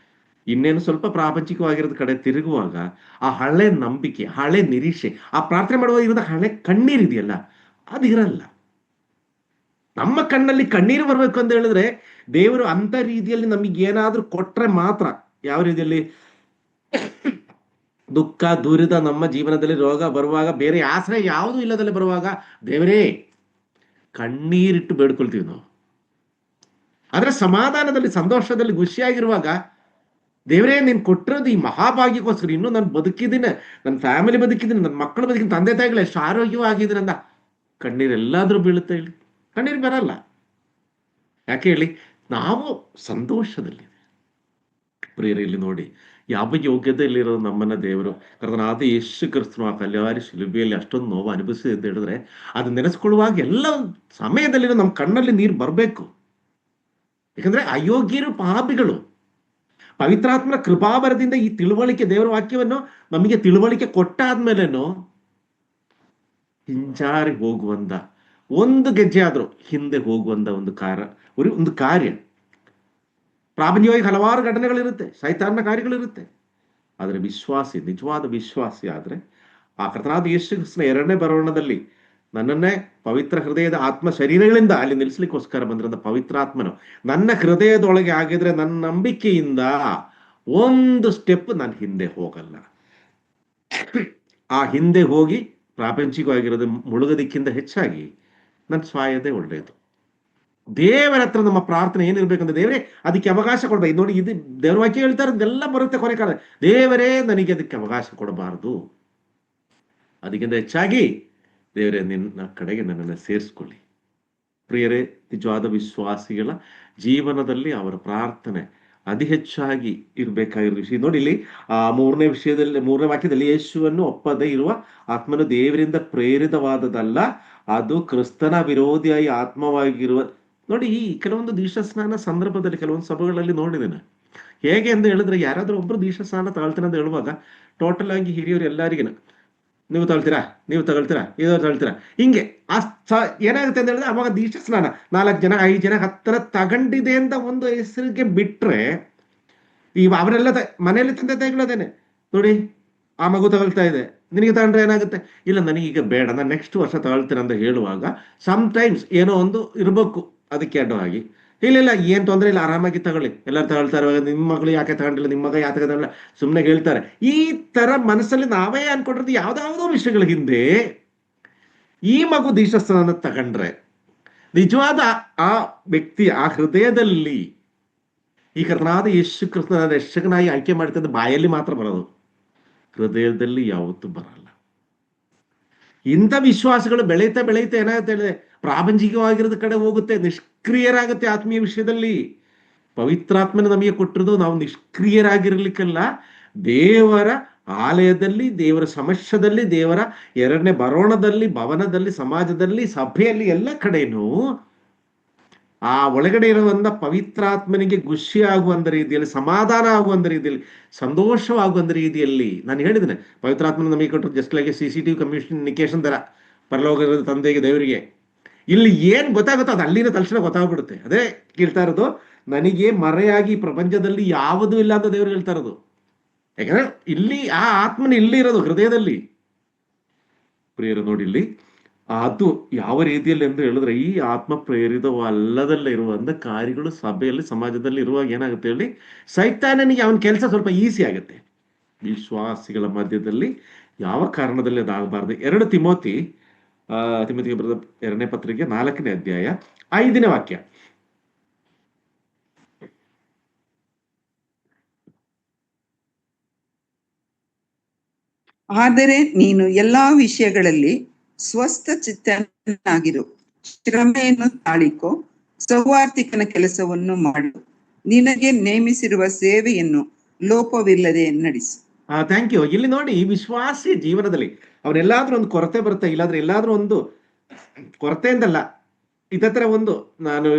[SPEAKER 1] ಇನ್ನೇನು ಸ್ವಲ್ಪ ಪ್ರಾಪಂಚಿಕವಾಗಿರೋದ್ ಕಡೆ ತಿರುಗುವಾಗ, ಆ ಹಳೆ ನಂಬಿಕೆ, ಹಳೆ ನಿರೀಕ್ಷೆ, ಆ ಪ್ರಾರ್ಥನೆ ಮಾಡುವಾಗ ಇರೋದ ಹಳೆ ಕಣ್ಣೀರಿದೆಯಲ್ಲ, ಅದಿರಲ್ಲ. ನಮ್ಮ ಕಣ್ಣಲ್ಲಿ ಕಣ್ಣೀರು ಬರ್ಬೇಕು ಅಂತ ಹೇಳಿದ್ರೆ, ದೇವರು ಅಂತ ರೀತಿಯಲ್ಲಿ ನಮಗೆ ಏನಾದ್ರೂ ಕೊಟ್ರೆ ಮಾತ್ರ. ಯಾವ ರೀತಿಯಲ್ಲಿ? ದುಃಖ ದುರಿತ ನಮ್ಮ ಜೀವನದಲ್ಲಿ ರೋಗ ಬರುವಾಗ, ಬೇರೆ ಆಶ್ರಯ ಯಾವುದು ಇಲ್ಲದಲ್ಲೇ ಬರುವಾಗ, ದೇವರೇ ಕಣ್ಣೀರಿಟ್ಟು ಬೇಡ್ಕೊಳ್ತೀವಿ ನಾವು. ಆದ್ರೆ ಸಮಾಧಾನದಲ್ಲಿ, ಸಂತೋಷದಲ್ಲಿ, ಖುಷಿಯಾಗಿರುವಾಗ, ದೇವರೇ ನೀನ್ ಕೊಟ್ಟಿರೋದು ಈ ಮಹಾಭಾಗ್ಯಕ್ಕೋಸ್ಕರ, ಇನ್ನು ನಾನು ಬದುಕಿದ್ದೀನಿ, ನನ್ನ ಫ್ಯಾಮಿಲಿ ಬದುಕಿದ್ದೀನಿ, ನನ್ನ ಮಕ್ಕಳು ಬದುಕಿದ್ದೀನಿ, ತಂದೆ ತಾಯಿಗಳು ಎಷ್ಟು ಆರೋಗ್ಯವಾಗಿದ್ದೀನಿ ಅಂತ ಕಣ್ಣೀರು ಎಲ್ಲಾದ್ರೂ ಬೀಳುತ್ತೆ ಹೇಳಿ? ಕಣ್ಣೀರು ಬರಲ್ಲ. ಯಾಕೆ ಹೇಳಿ? ನಾವು ಸಂತೋಷದಲ್ಲಿ. ಪ್ರಿಯರಲ್ಲಿ ನೋಡಿ, ಯಾವ ಯೋಗ್ಯತೆಯಲ್ಲಿರೋ ನಮ್ಮನ್ನ ದೇವರು ಕರ್ತನಾದ ಯೇಸು ಕ್ರಿಸ್ತನು ಆ ಕಲ್ಯಾರಿ ಶಿಲುಬೆಯಲ್ಲಿ ಅಷ್ಟೊಂದು ನೋವು ಅನುಭವಿಸಿದೆ ಅಂತ ಹೇಳಿದ್ರೆ, ಅದು ನೆನೆಸ್ಕೊಳ್ಳುವಾಗ ಎಲ್ಲ ಸಮಯದಲ್ಲಿ ನಮ್ಮ ಕಣ್ಣಲ್ಲಿ ನೀರು ಬರಬೇಕು. ಯಾಕಂದ್ರೆ ಅಯೋಗ್ಯರು, ಪಾಪಿಗಳು. ಪವಿತ್ರಾತ್ಮನ ಕೃಪಾವರದಿಂದ ಈ ತಿಳುವಳಿಕೆ, ದೇವರ ವಾಕ್ಯವನ್ನು ನಮಗೆ ತಿಳುವಳಿಕೆ ಕೊಟ್ಟಾದ್ಮೇಲೇನು ಹಿಂಜಾರಿ ಹೋಗುವಂತ, ಒಂದು ಗೆಜ್ಜೆ ಆದ್ರೂ ಹಿಂದೆ ಹೋಗುವಂತ ಒಂದು ಕಾರ್ಯ. ಪ್ರಾಪಂಚಿಕವಾಗಿ ಹಲವಾರು ಘಟನೆಗಳಿರುತ್ತೆ, ಸೈತಾನ ಕಾರ್ಯಗಳಿರುತ್ತೆ. ಆದರೆ ವಿಶ್ವಾಸಿ, ನಿಜವಾದ ವಿಶ್ವಾಸಿ ಆದ್ರೆ, ಆ ಕರ್ತನಾದ ಯೇಸು ಕ್ರಿಸ್ತನ 2ನೇ ಬರೋಣದಲ್ಲಿ ನನ್ನನ್ನೇ ಪವಿತ್ರ ಹೃದಯದ ಆತ್ಮ ಶರೀರಗಳಿಂದ ಅಲ್ಲಿ ನಿಲ್ಲಿಸ್ಲಿಕ್ಕೋಸ್ಕರ ಬಂದಿರೋಂಥ ಪವಿತ್ರಾತ್ಮನು ನನ್ನ ಹೃದಯದೊಳಗೆ ಆಗಿದ್ರೆ, ನನ್ನ ನಂಬಿಕೆಯಿಂದ ಒಂದು ಸ್ಟೆಪ್ ನಾನು ಹಿಂದೆ ಹೋಗಲ್ಲ. ಆ ಹಿಂದೆ ಹೋಗಿ ಪ್ರಾಪಂಚಿಕವಾಗಿರೋದು ಮುಳುಗೋದಕ್ಕಿಂತ ಹೆಚ್ಚಾಗಿ ನಾನು ಸಾಯೋದೇ ಒಳ್ಳೆಯದು. ದೇವರ ಹತ್ರ ನಮ್ಮ ಪ್ರಾರ್ಥನೆ ಏನಿರ್ಬೇಕಂದ್ರೆ, ದೇವರೇ ಅದಕ್ಕೆ ಅವಕಾಶ ಕೊಡ್ಬೇಕು. ನೋಡಿ, ಇದು ದೇವರ ವಾಕ್ಯ ಹೇಳ್ತಾ ಇರೋದೆಲ್ಲ ಬರುತ್ತೆ ಕೊನೆ ಕಾಲ. ದೇವರೇ ನನಗೆ ಅದಕ್ಕೆ ಅವಕಾಶ ಕೊಡಬಾರದು. ಅದಕ್ಕಿಂತ ಹೆಚ್ಚಾಗಿ ದೇವರೇ ನಿನ್ನ ಕಡೆಗೆ ನನ್ನನ್ನು ಸೇರಿಸ್ಕೊಳ್ಳಿ. ಪ್ರಿಯರೇ, ನಿಜವಾದ ವಿಶ್ವಾಸಿಗಳ ಜೀವನದಲ್ಲಿ ಅವರ ಪ್ರಾರ್ಥನೆ ಅತಿ ಹೆಚ್ಚಾಗಿ ಇರಬೇಕಾಗಿರೋ ವಿಷಯ ನೋಡಿ. ಇಲ್ಲಿ ಮೂರನೇ ವಾಕ್ಯದಲ್ಲಿ, ಯೇಸುವನ್ನು ಒಪ್ಪದೇ ಇರುವ ಆತ್ಮನು ದೇವರಿಂದ ಪ್ರೇರಿತವಾದದಲ್ಲ, ಅದು ಕ್ರಿಸ್ತನ ವಿರೋಧಿಯಾಗಿ ಆತ್ಮವಾಗಿರುವ. ನೋಡಿ, ಈ ಕೆಲವೊಂದು ದೀಕ್ಷಾಸ್ನಾನ ಸಂದರ್ಭದಲ್ಲಿ ಕೆಲವೊಂದು ಸಭೆಗಳಲ್ಲಿ ನೋಡಿದ್ದೇನೆ. ಹೇಗೆ ಅಂತ ಹೇಳಿದ್ರೆ, ಯಾರಾದ್ರೂ ಒಬ್ರು ದೀಕ್ಷಾಸ್ನಾನ ತಾಳ್ತಾನೆ ಅಂತ ಹೇಳುವಾಗ ಟೋಟಲ್ ಆಗಿ ಹಿರಿಯರು ಎಲ್ಲರಿಗಿನ ನೀವು ತಗೊಳ್ತೀರಾ, ನೀವು ತಗೊಳ್ತೀರಾ, ಇದು ತಗೊಳ್ತೀರಾ, ಹಿಂಗೆ ಏನಾಗುತ್ತೆ ಅಂತ ಹೇಳಿದ್ರೆ, ಅವಾಗ ದೀಕ್ಷಾ ಸ್ನಾನ 4 ಜನ 5 ಜನ 10 ತಗೊಂಡಿದೆ ಅಂತ ಒಂದು ಹೆಸರಿಗೆ ಬಿಟ್ರೆ, ಅವರೆಲ್ಲ ಮನೆಯಲ್ಲಿ ತಂದೆ ತಾಯಿಗಳದೇನೆ. ನೋಡಿ, ಆ ಮಗು ತಗೊಳ್ತಾ ಇದೆ, ನಿನಗೆ ತಗೊಂಡ್ರೆ ಏನಾಗುತ್ತೆ? ಇಲ್ಲ, ನನಗೀಗ ಬೇಡ, ನಾನು ನೆಕ್ಸ್ಟ್ ವರ್ಷ ತಗೊಳ್ತೇನೆ ಅಂತ ಹೇಳುವಾಗ ಸಮ್ಟೈಮ್ಸ್ ಏನೋ ಒಂದು ಇರ್ಬೇಕು ಅದಕ್ಕೆ ಅಡ್ಡವಾಗಿ. ಇಲ್ಲ, ಏನ್ ತೊಂದರೆ ಇಲ್ಲ, ಆರಾಮಾಗಿ ತಗೊಳ್ಳಿ, ಎಲ್ಲರೂ ತಗೊಳ್ತಾ ಇರುವಾಗ ನಿಮ್ಮ ಮಗಳು ಯಾಕೆ ತಗೊಂಡಿಲ್ಲ, ನಿಮ್ಮ ಮಗ ಯಾಕೆ ತಗೊಂಡಿಲ್ಲ, ಸುಮ್ಮನೆ ಹೇಳ್ತಾರೆ. ಈ ತರ ಮನಸ್ಸಲ್ಲಿ ನಾವೇ ಅನ್ಕೊಂಡಿರೋದು ಯಾವ್ದಾವುದೋ ವಿಷಯಗಳ ಹಿಂದೆ ಈ ಮಗು ದೀಕ್ಷಾಸ್ನಾನ ತಗೊಂಡ್ರೆ ನಿಜವಾದ ಆ ವ್ಯಕ್ತಿ ಆ ಹೃದಯದಲ್ಲಿ ಈ ಕರ್ತನಾದ ಯೇಸು ಕ್ರಿಸ್ತನ ರಕ್ಷಕನಾಗಿ ಆಯ್ಕೆ ಮಾಡ್ತಿದ್ದ ಬಾಯಲ್ಲಿ ಮಾತ್ರ ಬರೋದು, ಹೃದಯದಲ್ಲಿ ಯಾವತ್ತೂ ಬರಲ್ಲ. ಇಂಥ ವಿಶ್ವಾಸಗಳು ಬೆಳೀತಾ ಏನಾಗುತ್ತೆ ಹೇಳಿದ್ರೆ, ಪ್ರಾಪಂಚಿಕವಾಗಿರೋದ ಕಡೆ ಹೋಗುತ್ತೆ, ನಿಷ್ಕ್ರಿಯರಾಗುತ್ತೆ. ಆತ್ಮೀಯ ವಿಷಯದಲ್ಲಿ ಪವಿತ್ರಾತ್ಮನ ನಮಗೆ ಕೊಟ್ಟಿರೋದು ನಾವು ನಿಷ್ಕ್ರಿಯರಾಗಿರ್ಲಿಕ್ಕಲ್ಲ, ದೇವರ ಆಲಯದಲ್ಲಿ, ದೇವರ ಸಮಸ್ಯೆದಲ್ಲಿ, ದೇವರ ಎರಡನೇ ಬರೋಣದಲ್ಲಿ, ಭವನದಲ್ಲಿ, ಸಮಾಜದಲ್ಲಿ, ಸಭೆಯಲ್ಲಿ, ಎಲ್ಲ ಕಡೆನೂ ಆ ಒಳಗಡೆ ಇರುವಂತ ಪವಿತ್ರಾತ್ಮನಿಗೆ ಖುಷಿ ಆಗುವಂತ ರೀತಿಯಲ್ಲಿ, ಸಮಾಧಾನ ಆಗುವಂತ ರೀತಿಯಲ್ಲಿ, ಸಂತೋಷವಾಗುವಂತ ರೀತಿಯಲ್ಲಿ. ನಾನು ಹೇಳಿದ್ದೇನೆ, ಪವಿತ್ರಾತ್ಮನ ನಮಗೆ ಕೊಟ್ಟರು ಜಸ್ಟ್ ಲೈಕ್ CCTV ಕಮ್ಯುನಿಕೇಶನ್ ತರ ಪರಲೋಕದ ತಂದೆಗೆ ದೇವರಿಗೆ. ಇಲ್ಲಿ ಏನ್ ಗೊತ್ತಾಗುತ್ತೋ ಅದು ಅಲ್ಲಿನ ತಕ್ಷಣ ಗೊತ್ತಾಗ್ಬಿಡುತ್ತೆ. ಅದೇ ಕೇಳ್ತಾ ಇರೋದು, ನನಗೆ ಮರೆಯಾಗಿ ಪ್ರಪಂಚದಲ್ಲಿ ಯಾವುದೂ ಇಲ್ಲ ಅಂತ ದೇವರು ಹೇಳ್ತಾ ಇರೋದು. ಯಾಕಂದ್ರೆ ಇಲ್ಲಿ ಆ ಆತ್ಮನ ಇಲ್ಲಿ ಇರೋದು ಹೃದಯದಲ್ಲಿ. ಪ್ರಿಯರು ನೋಡಿ, ಇಲ್ಲಿ ಅದು ಯಾವ ರೀತಿಯಲ್ಲಿ ಅಂತ ಹೇಳಿದ್ರೆ, ಈ ಆತ್ಮ ಪ್ರೇರಿತವಲ್ಲದಲ್ಲೇ ಇರುವಂತ ಕಾರ್ಯಗಳು ಸಭೆಯಲ್ಲಿ, ಸಮಾಜದಲ್ಲಿ ಇರುವಾಗ ಏನಾಗುತ್ತೆ ಹೇಳಿ, ಸೈತಾನನಿಗೆ ಅವನ ಕೆಲಸ ಸ್ವಲ್ಪ ಈಸಿ ಆಗುತ್ತೆ. ವಿಶ್ವಾಸಿಗಳ ಮಧ್ಯದಲ್ಲಿ ಯಾವ ಕಾರಣದಲ್ಲಿ ಅದಾಗಬಾರ್ದು. 2 ತಿಮೋತಿಗೆ ಬರೆದ 2ನೇ ಪತ್ರಿಕೆ 4ನೇ ಅಧ್ಯಾಯ 5ನೇ ವಾಕ್ಯ.
[SPEAKER 3] ಆದರೆ ನೀನು ಎಲ್ಲಾ ವಿಷಯಗಳಲ್ಲಿ ಸ್ವಸ್ಥ ಚಿತ್ತನಾಗಿರು, ಶ್ರಮೆಯನ್ನು ತಾಳಿಕೋ, ಸೌವಾರ್ತಿಕನ ಕೆಲಸವನ್ನು ಮಾಡು, ನಿನಗೆ ನೇಮಿಸಿರುವ ಸೇವೆಯನ್ನು ಲೋಪವಿಲ್ಲದೆ ನಡೆಸು.
[SPEAKER 1] Thank you. ಇಲ್ಲಿ ನೋಡಿ, ವಿಶ್ವಾಸಿ ಜೀವನದಲ್ಲಿ ಅವರೆಲ್ಲಾದ್ರೂ ಒಂದು ಕೊರತೆ ಬರುತ್ತೆ, ಇಲ್ಲಾಂದ್ರೆ ಎಲ್ಲಾದ್ರೂ ಒಂದು ಕೊರತೆ ಅಂತಲ್ಲ, ಇದತ್ರ ಒಂದು ನಾನು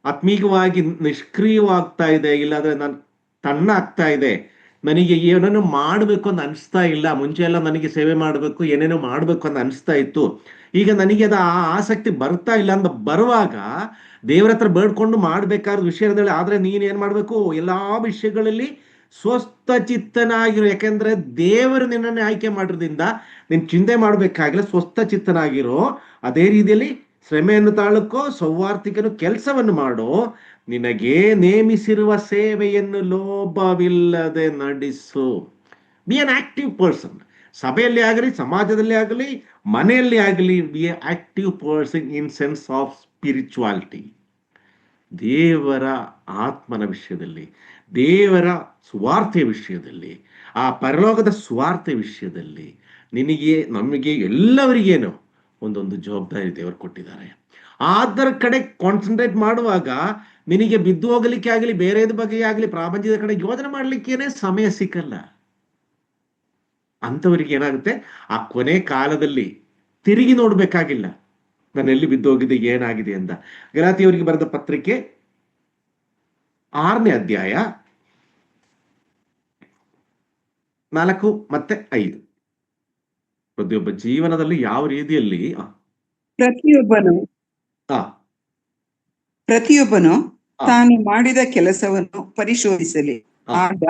[SPEAKER 1] ಆತ್ಮೀಕವಾಗಿ ನಿಷ್ಕ್ರಿಯವಾಗ್ತಾ ಇದೆ, ಇಲ್ಲಾಂದ್ರೆ ನಾನು ತಣ್ಣ ಆಗ್ತಾ ಇದೆ, ನನಗೆ ಏನನ್ನು ಮಾಡಬೇಕು ಅಂತ ಅನಿಸ್ತಾ ಇಲ್ಲ. ಮುಂಚೆ ಎಲ್ಲ ನನಗೆ ಸೇವೆ ಮಾಡಬೇಕು, ಏನೇನೋ ಮಾಡಬೇಕು ಅಂತ ಅನಿಸ್ತಾ ಇತ್ತು, ಈಗ ನನಗೆ ಅದು ಆ ಆಸಕ್ತಿ ಬರ್ತಾ ಇಲ್ಲ ಅಂತ ಬರುವಾಗ ದೇವರ ಹತ್ರ ಬೇಡ್ಕೊಂಡು ಮಾಡ್ಬೇಕಾದ ವಿಷಯದಲ್ಲಿ, ಆದ್ರೆ ನೀನೇನ್ ಮಾಡ್ಬೇಕು, ಎಲ್ಲಾ ವಿಷಯಗಳಲ್ಲಿ ಸ್ವಸ್ಥ ಚಿತ್ತನಾಗಿರು. ಯಾಕೆಂದ್ರೆ ದೇವರು ನಿನ್ನನ್ನು ಆಯ್ಕೆ ಮಾಡಿರೋದ್ರಿಂದ ನೀನ್ ಚಿಂತೆ ಮಾಡ್ಬೇಕಾಗಿಲ್ಲ, ಸ್ವಸ್ಥ ಚಿತ್ತನಾಗಿರೋ. ಅದೇ ರೀತಿಯಲ್ಲಿ ಶ್ರಮೆಯನ್ನು ತಾಳುಕೋ, ಸೌವಾರ್ತಿಕನು ಕೆಲಸವನ್ನು ಮಾಡೋ, ನಿನಗೆ ನೇಮಿಸಿರುವ ಸೇವೆಯನ್ನು ಲೋಭವಿಲ್ಲದೆ ನಡೆಸು. Be an active person. ಸಭೆಯಲ್ಲಿ ಆಗಲಿ, ಸಮಾಜದಲ್ಲಿ ಆಗಲಿ, ಮನೆಯಲ್ಲಿ ಆಗಲಿ, be a active person in sense of spirituality. ದೇವರ ಆತ್ಮನ ವಿಷಯದಲ್ಲಿ, ದೇವರ ಸುವಾರ್ತೆಯ ವಿಷಯದಲ್ಲಿ, ಆ ಪರಲೋಕದ ಸುವಾರ್ತೆ ವಿಷಯದಲ್ಲಿ ನಿನಗೆ, ನಮಗೆ, ಎಲ್ಲವರಿಗೇನು ಒಂದೊಂದು ಜವಾಬ್ದಾರಿ ದೇವರು ಕೊಟ್ಟಿದ್ದಾರೆ. ಅದರ ಕಡೆ ಕಾನ್ಸಂಟ್ರೇಟ್ ಮಾಡುವಾಗ ನಿನಗೆ ಬಿದ್ದು ಹೋಗಲಿಕ್ಕೆ ಆಗಲಿ, ಬೇರೆದ ಬಗ್ಗೆ ಆಗಲಿ, ಪ್ರಾಪಂಚದ ಕಡೆ ಯೋಚನೆ ಮಾಡ್ಲಿಕ್ಕೇನೆ ಸಮಯ ಸಿಕ್ಕಲ್ಲ. ಅಂಥವರಿಗೆ ಏನಾಗುತ್ತೆ, ಆ ಕೊನೆ ಕಾಲದಲ್ಲಿ ತಿರುಗಿ ನೋಡ್ಬೇಕಾಗಿಲ್ಲ, ನಾನು ಎಲ್ಲಿ ಬಿದ್ದೋಗಿದೆ, ಏನಾಗಿದೆ ಅಂತ. ಗಲಾತಿಯವರಿಗೆ ಬರೆದ ಪತ್ರಿಕೆ 6ನೇ ಅಧ್ಯಾಯ 4 ಮತ್ತೆ 5. ಪ್ರತಿಯೊಬ್ಬ ಜೀವನದಲ್ಲಿ ಯಾವ ರೀತಿಯಲ್ಲಿ
[SPEAKER 3] ಪ್ರತಿಯೊಬ್ಬನು ತಾನು ಮಾಡಿದ ಕೆಲಸವನ್ನು ಪರಿಶೋಧಿಸಲಿ, ಆಗ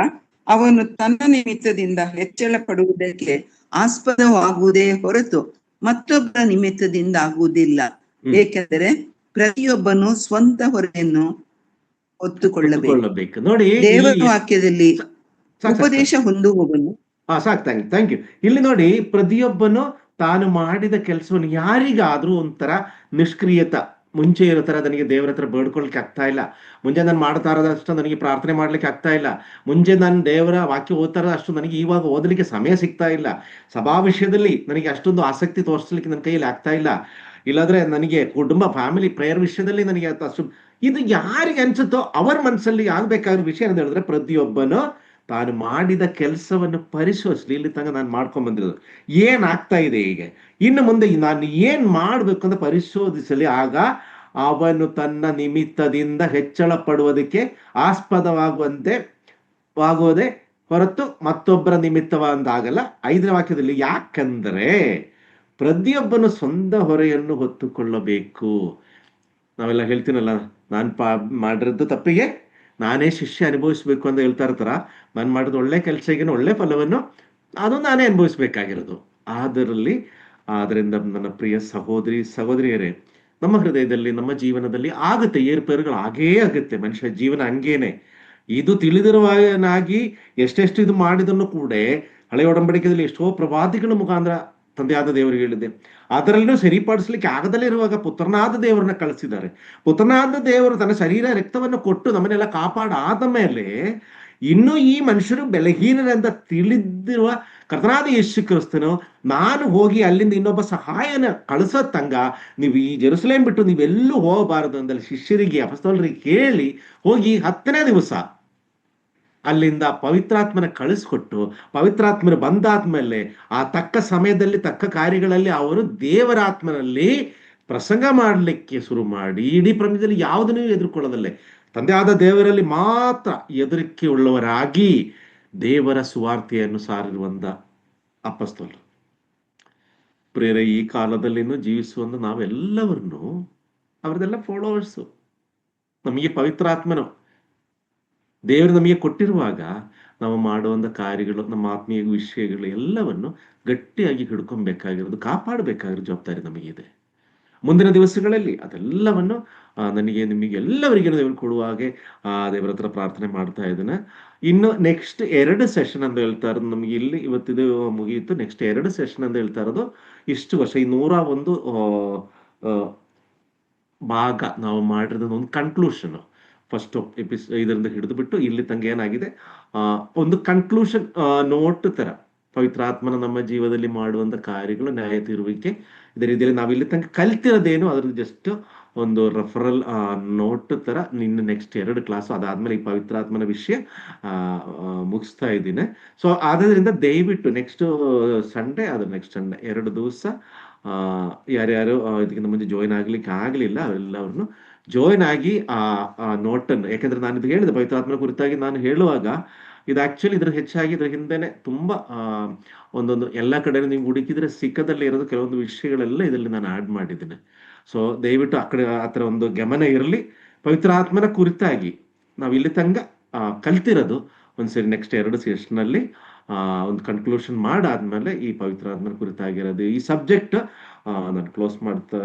[SPEAKER 3] ಅವನು ತನ್ನ ನಿಮಿತ್ತದಿಂದ ಹೆಚ್ಚಳ ಪಡುವುದಕ್ಕೆ ಆಸ್ಪದವಾಗುವುದೇ ಹೊರತು ಮತ್ತೊಬ್ಬರ ನಿಮಿತ್ತದಿಂದ ಆಗುವುದಿಲ್ಲ. ಏಕೆಂದರೆ ಪ್ರತಿಯೊಬ್ಬನು ಸ್ವಂತ ಹೊರೆಯನ್ನು ಹೊತ್ತುಕೊಳ್ಳಬೇಕು.
[SPEAKER 1] ನೋಡಿ,
[SPEAKER 3] ದೇವರ ವಾಕ್ಯದಲ್ಲಿ ಉಪದೇಶ ಹೊಂದುವವನು
[SPEAKER 1] ಸಾಕು, ಥ್ಯಾಂಕ್ ಯು. ಇಲ್ಲಿ ನೋಡಿ, ಪ್ರತಿಯೊಬ್ಬನು ತಾನು ಮಾಡಿದ ಕೆಲಸವನ್ನು ಯಾರಿಗಾದ್ರೂ ಒಂಥರ ನಿಷ್ಕ್ರಿಯತ ಮುಂಚೆ ಇರೋ ತರ ನನಗೆ ದೇವರ ಹತ್ರ ಬೇಡ್ಕೊಳ್ಲಿಕ್ಕೆ ಆಗ್ತಾ ಇಲ್ಲ, ಮುಂಚೆ ನಾನು ಮಾಡ್ತಾ ಇರೋದಷ್ಟು ನನಗೆ ಪ್ರಾರ್ಥನೆ ಮಾಡ್ಲಿಕ್ಕೆ ಆಗ್ತಾ ಇಲ್ಲ, ಮುಂಚೆ ನಾನು ದೇವರ ವಾಕ್ಯ ಓದ್ತಾ ಇರೋದಷ್ಟು ನನಗೆ ಇವಾಗ ಓದಲಿಕ್ಕೆ ಸಮಯ ಸಿಗ್ತಾ ಇಲ್ಲ, ಸಭಾ ವಿಷಯದಲ್ಲಿ ನನಗೆ ಅಷ್ಟೊಂದು ಆಸಕ್ತಿ ತೋರಿಸ್ಲಿಕ್ಕೆ ನನ್ನ ಕೈಯಲ್ಲಿ ಆಗ್ತಾ ಇಲ್ಲ, ಇಲ್ಲಾಂದ್ರೆ ನನಗೆ ಕುಟುಂಬ ಫ್ಯಾಮಿಲಿ ಪ್ರೇಯರ್ ವಿಷಯದಲ್ಲಿ ನನಗೆ ಅಷ್ಟು, ಇದು ಯಾರಿಗೆ ಅನ್ಸುತ್ತೋ ಅವರ ಮನಸ್ಸಲ್ಲಿ ಆಗ್ಬೇಕಾಗಿರೋ ವಿಷಯ ಅಂತ ಹೇಳಿದ್ರೆ ಪ್ರತಿಯೊಬ್ಬನು ತಾನು ಮಾಡಿದ ಕೆಲಸವನ್ನು ಪರಿಶೋಧಿಸಲಿ. ಇಲ್ಲಿ ತನಕ ನಾನು ಮಾಡ್ಕೊಂಡ್ ಬಂದಿರೋದು ಏನಾಗ್ತಾ ಇದೆ, ಈಗ ಇನ್ನು ಮುಂದೆ ನಾನು ಏನ್ ಮಾಡ್ಬೇಕು ಅಂತ ಪರಿಶೋಧಿಸಲಿ. ಆಗ ಅವನು ತನ್ನ ನಿಮಿತ್ತದಿಂದ ಹೆಚ್ಚಳ ಪಡುವುದಕ್ಕೆ ಆಗುವುದೇ ಹೊರತು ಮತ್ತೊಬ್ಬರ ನಿಮಿತ್ತವಾಗಲ್ಲ. 5ನೇ ವಾಕ್ಯದಲ್ಲಿ ಯಾಕಂದ್ರೆ ಪ್ರತಿಯೊಬ್ಬನು ಸ್ವಂತ ಹೊರೆಯನ್ನು ಹೊತ್ತುಕೊಳ್ಳಬೇಕು. ನಾವೆಲ್ಲ ಹೇಳ್ತೀನಲ್ಲ, ನಾನು ಮಾಡಿರೋದು ತಪ್ಪಿಗೆ ನಾನೇ ಶಿಕ್ಷೆ ಅನುಭವಿಸ್ಬೇಕು ಅಂತ ಹೇಳ್ತಾ ಇರ್ತಾರ. ನಾನು ಮಾಡಿದ ಒಳ್ಳೆ ಕೆಲಸಕ್ಕೆ ಒಳ್ಳೆ ಫಲವನ್ನು ಅದು ನಾನೇ ಅನುಭವಿಸ್ಬೇಕಾಗಿರೋದು. ಆದ್ರಿಂದ ನನ್ನ ಪ್ರಿಯ ಸಹೋದರಿಯರೇ, ನಮ್ಮ ಹೃದಯದಲ್ಲಿ ನಮ್ಮ ಜೀವನದಲ್ಲಿ ಆಗುತ್ತೆ, ಏರ್ಪೇರುಗಳು ಆಗೇ ಆಗುತ್ತೆ. ಮನುಷ್ಯ ಜೀವನ ಹಂಗೇನೆ. ಇದು ತಿಳಿದಿರುವನಾಗಿ ಎಷ್ಟೆಷ್ಟು ಇದು ಮಾಡಿದನ್ನು ಕೂಡ ಹಳೆಯ ಒಡಂಬಡಿಕೆಯಲ್ಲಿ ಎಷ್ಟೋ ಪ್ರವಾದಿಗಳ ಮುಖಾಂತರ ತಂದೆಯಾದ ದೇವರಿಗೆ ಹೇಳಿದೆ. ಅದರಲ್ಲೂ ಸರಿಪಡಿಸ್ಲಿಕ್ಕೆ ಆಗದಲ್ಲೇ ಇರುವಾಗ ಪುತ್ರನಾದ ದೇವರನ್ನ ಕಳಿಸಿದ್ದಾರೆ. ಪುತ್ರನಾದ ದೇವರು ತನ್ನ ಶರೀರ ರಕ್ತವನ್ನು ಕೊಟ್ಟು ನಮ್ಮನ್ನೆಲ್ಲ ಕಾಪಾಡಾದ ಮೇಲೆ ಇನ್ನು ಈ ಮನುಷ್ಯರು ಬೆಲಹೀನರೆಂದ ತಿಳಿದಿರುವ ಕರ್ತನಾದ ಯೇಸು ಕ್ರಿಸ್ತನು ನಾನು ಹೋಗಿ ಅಲ್ಲಿಂದ ಇನ್ನೊಬ್ಬ ಸಹಾಯನ ಕಳಿಸೋ ತಂಗ ನೀವು ಈ ಜೆರುಸಲೇಮ್ ಬಿಟ್ಟು ನೀವೆಲ್ಲೂ ಹೋಗಬಾರದು ಅಂದಲ್ಲಿ ಶಿಷ್ಯರಿಗೆ ಅಪೊಸ್ತಲರಿಗೆ ಕೇಳಿ ಹೋಗಿ 10ನೇ ದಿವಸ ಅಲ್ಲಿಂದ ಪವಿತ್ರಾತ್ಮನ ಕಳಿಸ್ಕೊಟ್ಟು, ಪವಿತ್ರಾತ್ಮನ ಬಂದಾದ್ಮೇಲೆ ಆ ತಕ್ಕ ಸಮಯದಲ್ಲಿ ತಕ್ಕ ಕಾರ್ಯಗಳಲ್ಲಿ ಅವರು ದೇವರಾತ್ಮನಲ್ಲಿ ಪ್ರಸಂಗ ಮಾಡಲಿಕ್ಕೆ ಶುರು ಮಾಡಿ ಇಡೀ ಪ್ರಪಂಚದಲ್ಲಿ ಯಾವುದನ್ನೂ ಎದುರ್ಕೊಳ್ಳೋದಲ್ಲೇ ತಂದೆ ಆದ ದೇವರಲ್ಲಿ ಮಾತ್ರ ಹೆದರಿಕೆ ಉಳ್ಳವರಾಗಿ ದೇವರ ಸುವಾರ್ತೆಯನ್ನು ಸಾರಿರುವಂತ ಅಪೊಸ್ತಲರು. ಪ್ರೇರ, ಈ ಕಾಲದಲ್ಲಿನೂ ಜೀವಿಸುವಂತ ನಾವೆಲ್ಲವರನ್ನು ಅವರದೆಲ್ಲ ಫಾಲೋವರ್ಸು. ನಮಗೆ ಪವಿತ್ರಾತ್ಮನು ದೇವರು ನಮಗೆ ಕೊಟ್ಟಿರುವಾಗ ನಾವು ಮಾಡುವಂಥ ಕಾರ್ಯಗಳು, ನಮ್ಮ ಆತ್ಮೀಯ ವಿಷಯಗಳು ಎಲ್ಲವನ್ನು ಗಟ್ಟಿಯಾಗಿ ಹಿಡ್ಕೊಬೇಕಾಗಿರೋದು, ಕಾಪಾಡಬೇಕಾಗಿರೋ ಜವಾಬ್ದಾರಿ ನಮಗಿದೆ. ಮುಂದಿನ ದಿವಸಗಳಲ್ಲಿ ಅದೆಲ್ಲವನ್ನು ನನಗೆ ನಿಮಗೆ ಎಲ್ಲವರಿಗೂ ದೇವರು ಕೊಡುವಾಗೆ ದೇವರ ಹತ್ರ ಪ್ರಾರ್ಥನೆ ಮಾಡ್ತಾ ಇದ್ದೇನೆ. ಇನ್ನು ನೆಕ್ಸ್ಟ್ 2 ಸೆಷನ್ ಅಂತ ಹೇಳ್ತಾ ಇರೋದು ನಮಗೆ ಇಲ್ಲಿ ಇವತ್ತಿದು ಮುಗಿಯಿತು. ನೆಕ್ಸ್ಟ್ 2 ಸೆಷನ್ ಅಂತ ಹೇಳ್ತಾ ಇರೋದು ಇಷ್ಟು ವರ್ಷ ಈ 101 ಭಾಗ ನಾವು ಮಾಡಿರೋದು ಒಂದು ಕನ್ಕ್ಲೂಷನ್. ಫಸ್ಟ್ ಇದರಿಂದ ಹಿಡಿದು ಬಿಟ್ಟು ಇಲ್ಲಿ ತನಕ ಏನಾಗಿದೆ, ಒಂದು ಕನ್ಕ್ಲೂಷನ್ ನೋಟ್ ತರ ಪವಿತ್ರಾತ್ಮನ ನಮ್ಮ ಜೀವನದಲ್ಲಿ ಮಾಡುವಂತ ಕಾರ್ಯಗಳು, ನ್ಯಾಯ ತೀರುವಿಕೆ, ಇದೇ ರೀತಿಯಲ್ಲಿ ನಾವು ಇಲ್ಲಿ ತನಕ ಕಲ್ತಿರೋದೇನು ಅದ್ರ ಜಸ್ಟ್ ಒಂದು ರೆಫರಲ್ ನೋಟ್ ತರ. ನಿನ್ನ ನೆಕ್ಸ್ಟ್ 2 ಕ್ಲಾಸ್ ಅದಾದ್ಮೇಲೆ ಈ ಪವಿತ್ರಾತ್ಮನ ವಿಷಯ ಮುಗಿಸ್ತಾ ಇದ್ದೀನಿ. ಸೊ ಆದ್ರಿಂದ ದಯವಿಟ್ಟು ನೆಕ್ಸ್ಟ್ ಸಂಡೇ 2 ದಿವಸ ಯಾರ್ಯಾರು ಇದಕ್ಕಿಂತ ಮುಂಚೆ ಜಾಯಿನ್ ಆಗ್ಲಿಕ್ಕೆ ಆಗ್ಲಿಲ್ಲ ಅವರೆಲ್ಲವ್ರನ್ನು ಜಾಯಿನ್ ಆಗಿ ಆ ನೋಟನ್ನು, ಯಾಕಂದ್ರೆ ನಾನು ಇದು ಹೇಳಿದೆ ಪವಿತ್ರಾತ್ಮನ ಕುರಿತಾಗಿ ನಾನು ಹೇಳುವಾಗ ಇದು ಆಕ್ಚುಲಿ ಇದ್ರ ಹೆಚ್ಚಾಗಿ ಇದ್ರ ಹಿಂದೆನೆ ತುಂಬಾ ಒಂದೊಂದು ಎಲ್ಲ ಕಡೆ ನೀವು ಹುಡುಕಿದ್ರೆ ಸಿಕ್ಕದಲ್ಲಿ ಇರೋದು ಕೆಲವೊಂದು ವಿಷಯಗಳೆಲ್ಲ ಇದರಲ್ಲಿ ನಾನು ಆಡ್ ಮಾಡಿದ್ದೇನೆ. ಸೊ ದಯವಿಟ್ಟು ಆ ಕಡೆ ಆ ಥರ ಒಂದು ಗಮನ ಇರಲಿ. ಪವಿತ್ರಾತ್ಮನ ಕುರಿತಾಗಿ ನಾವು ಇಲ್ಲಿ ತನಕ ಕಲ್ತಿರೋದು ಒಂದ್ಸರಿ ನೆಕ್ಸ್ಟ್ 2 ಸೆಷನ್ನಲ್ಲಿ ಒಂದು ಕನ್ಕ್ಲೂಷನ್ ಮಾಡಾದ್ಮೇಲೆ ಈ ಪವಿತ್ರಾತ್ಮನ ಕುರಿತಾಗಿರೋದು ಈ ಸಬ್ಜೆಕ್ಟ್ ನಾನು ಕ್ಲೋಸ್ ಮಾಡ್ತಾ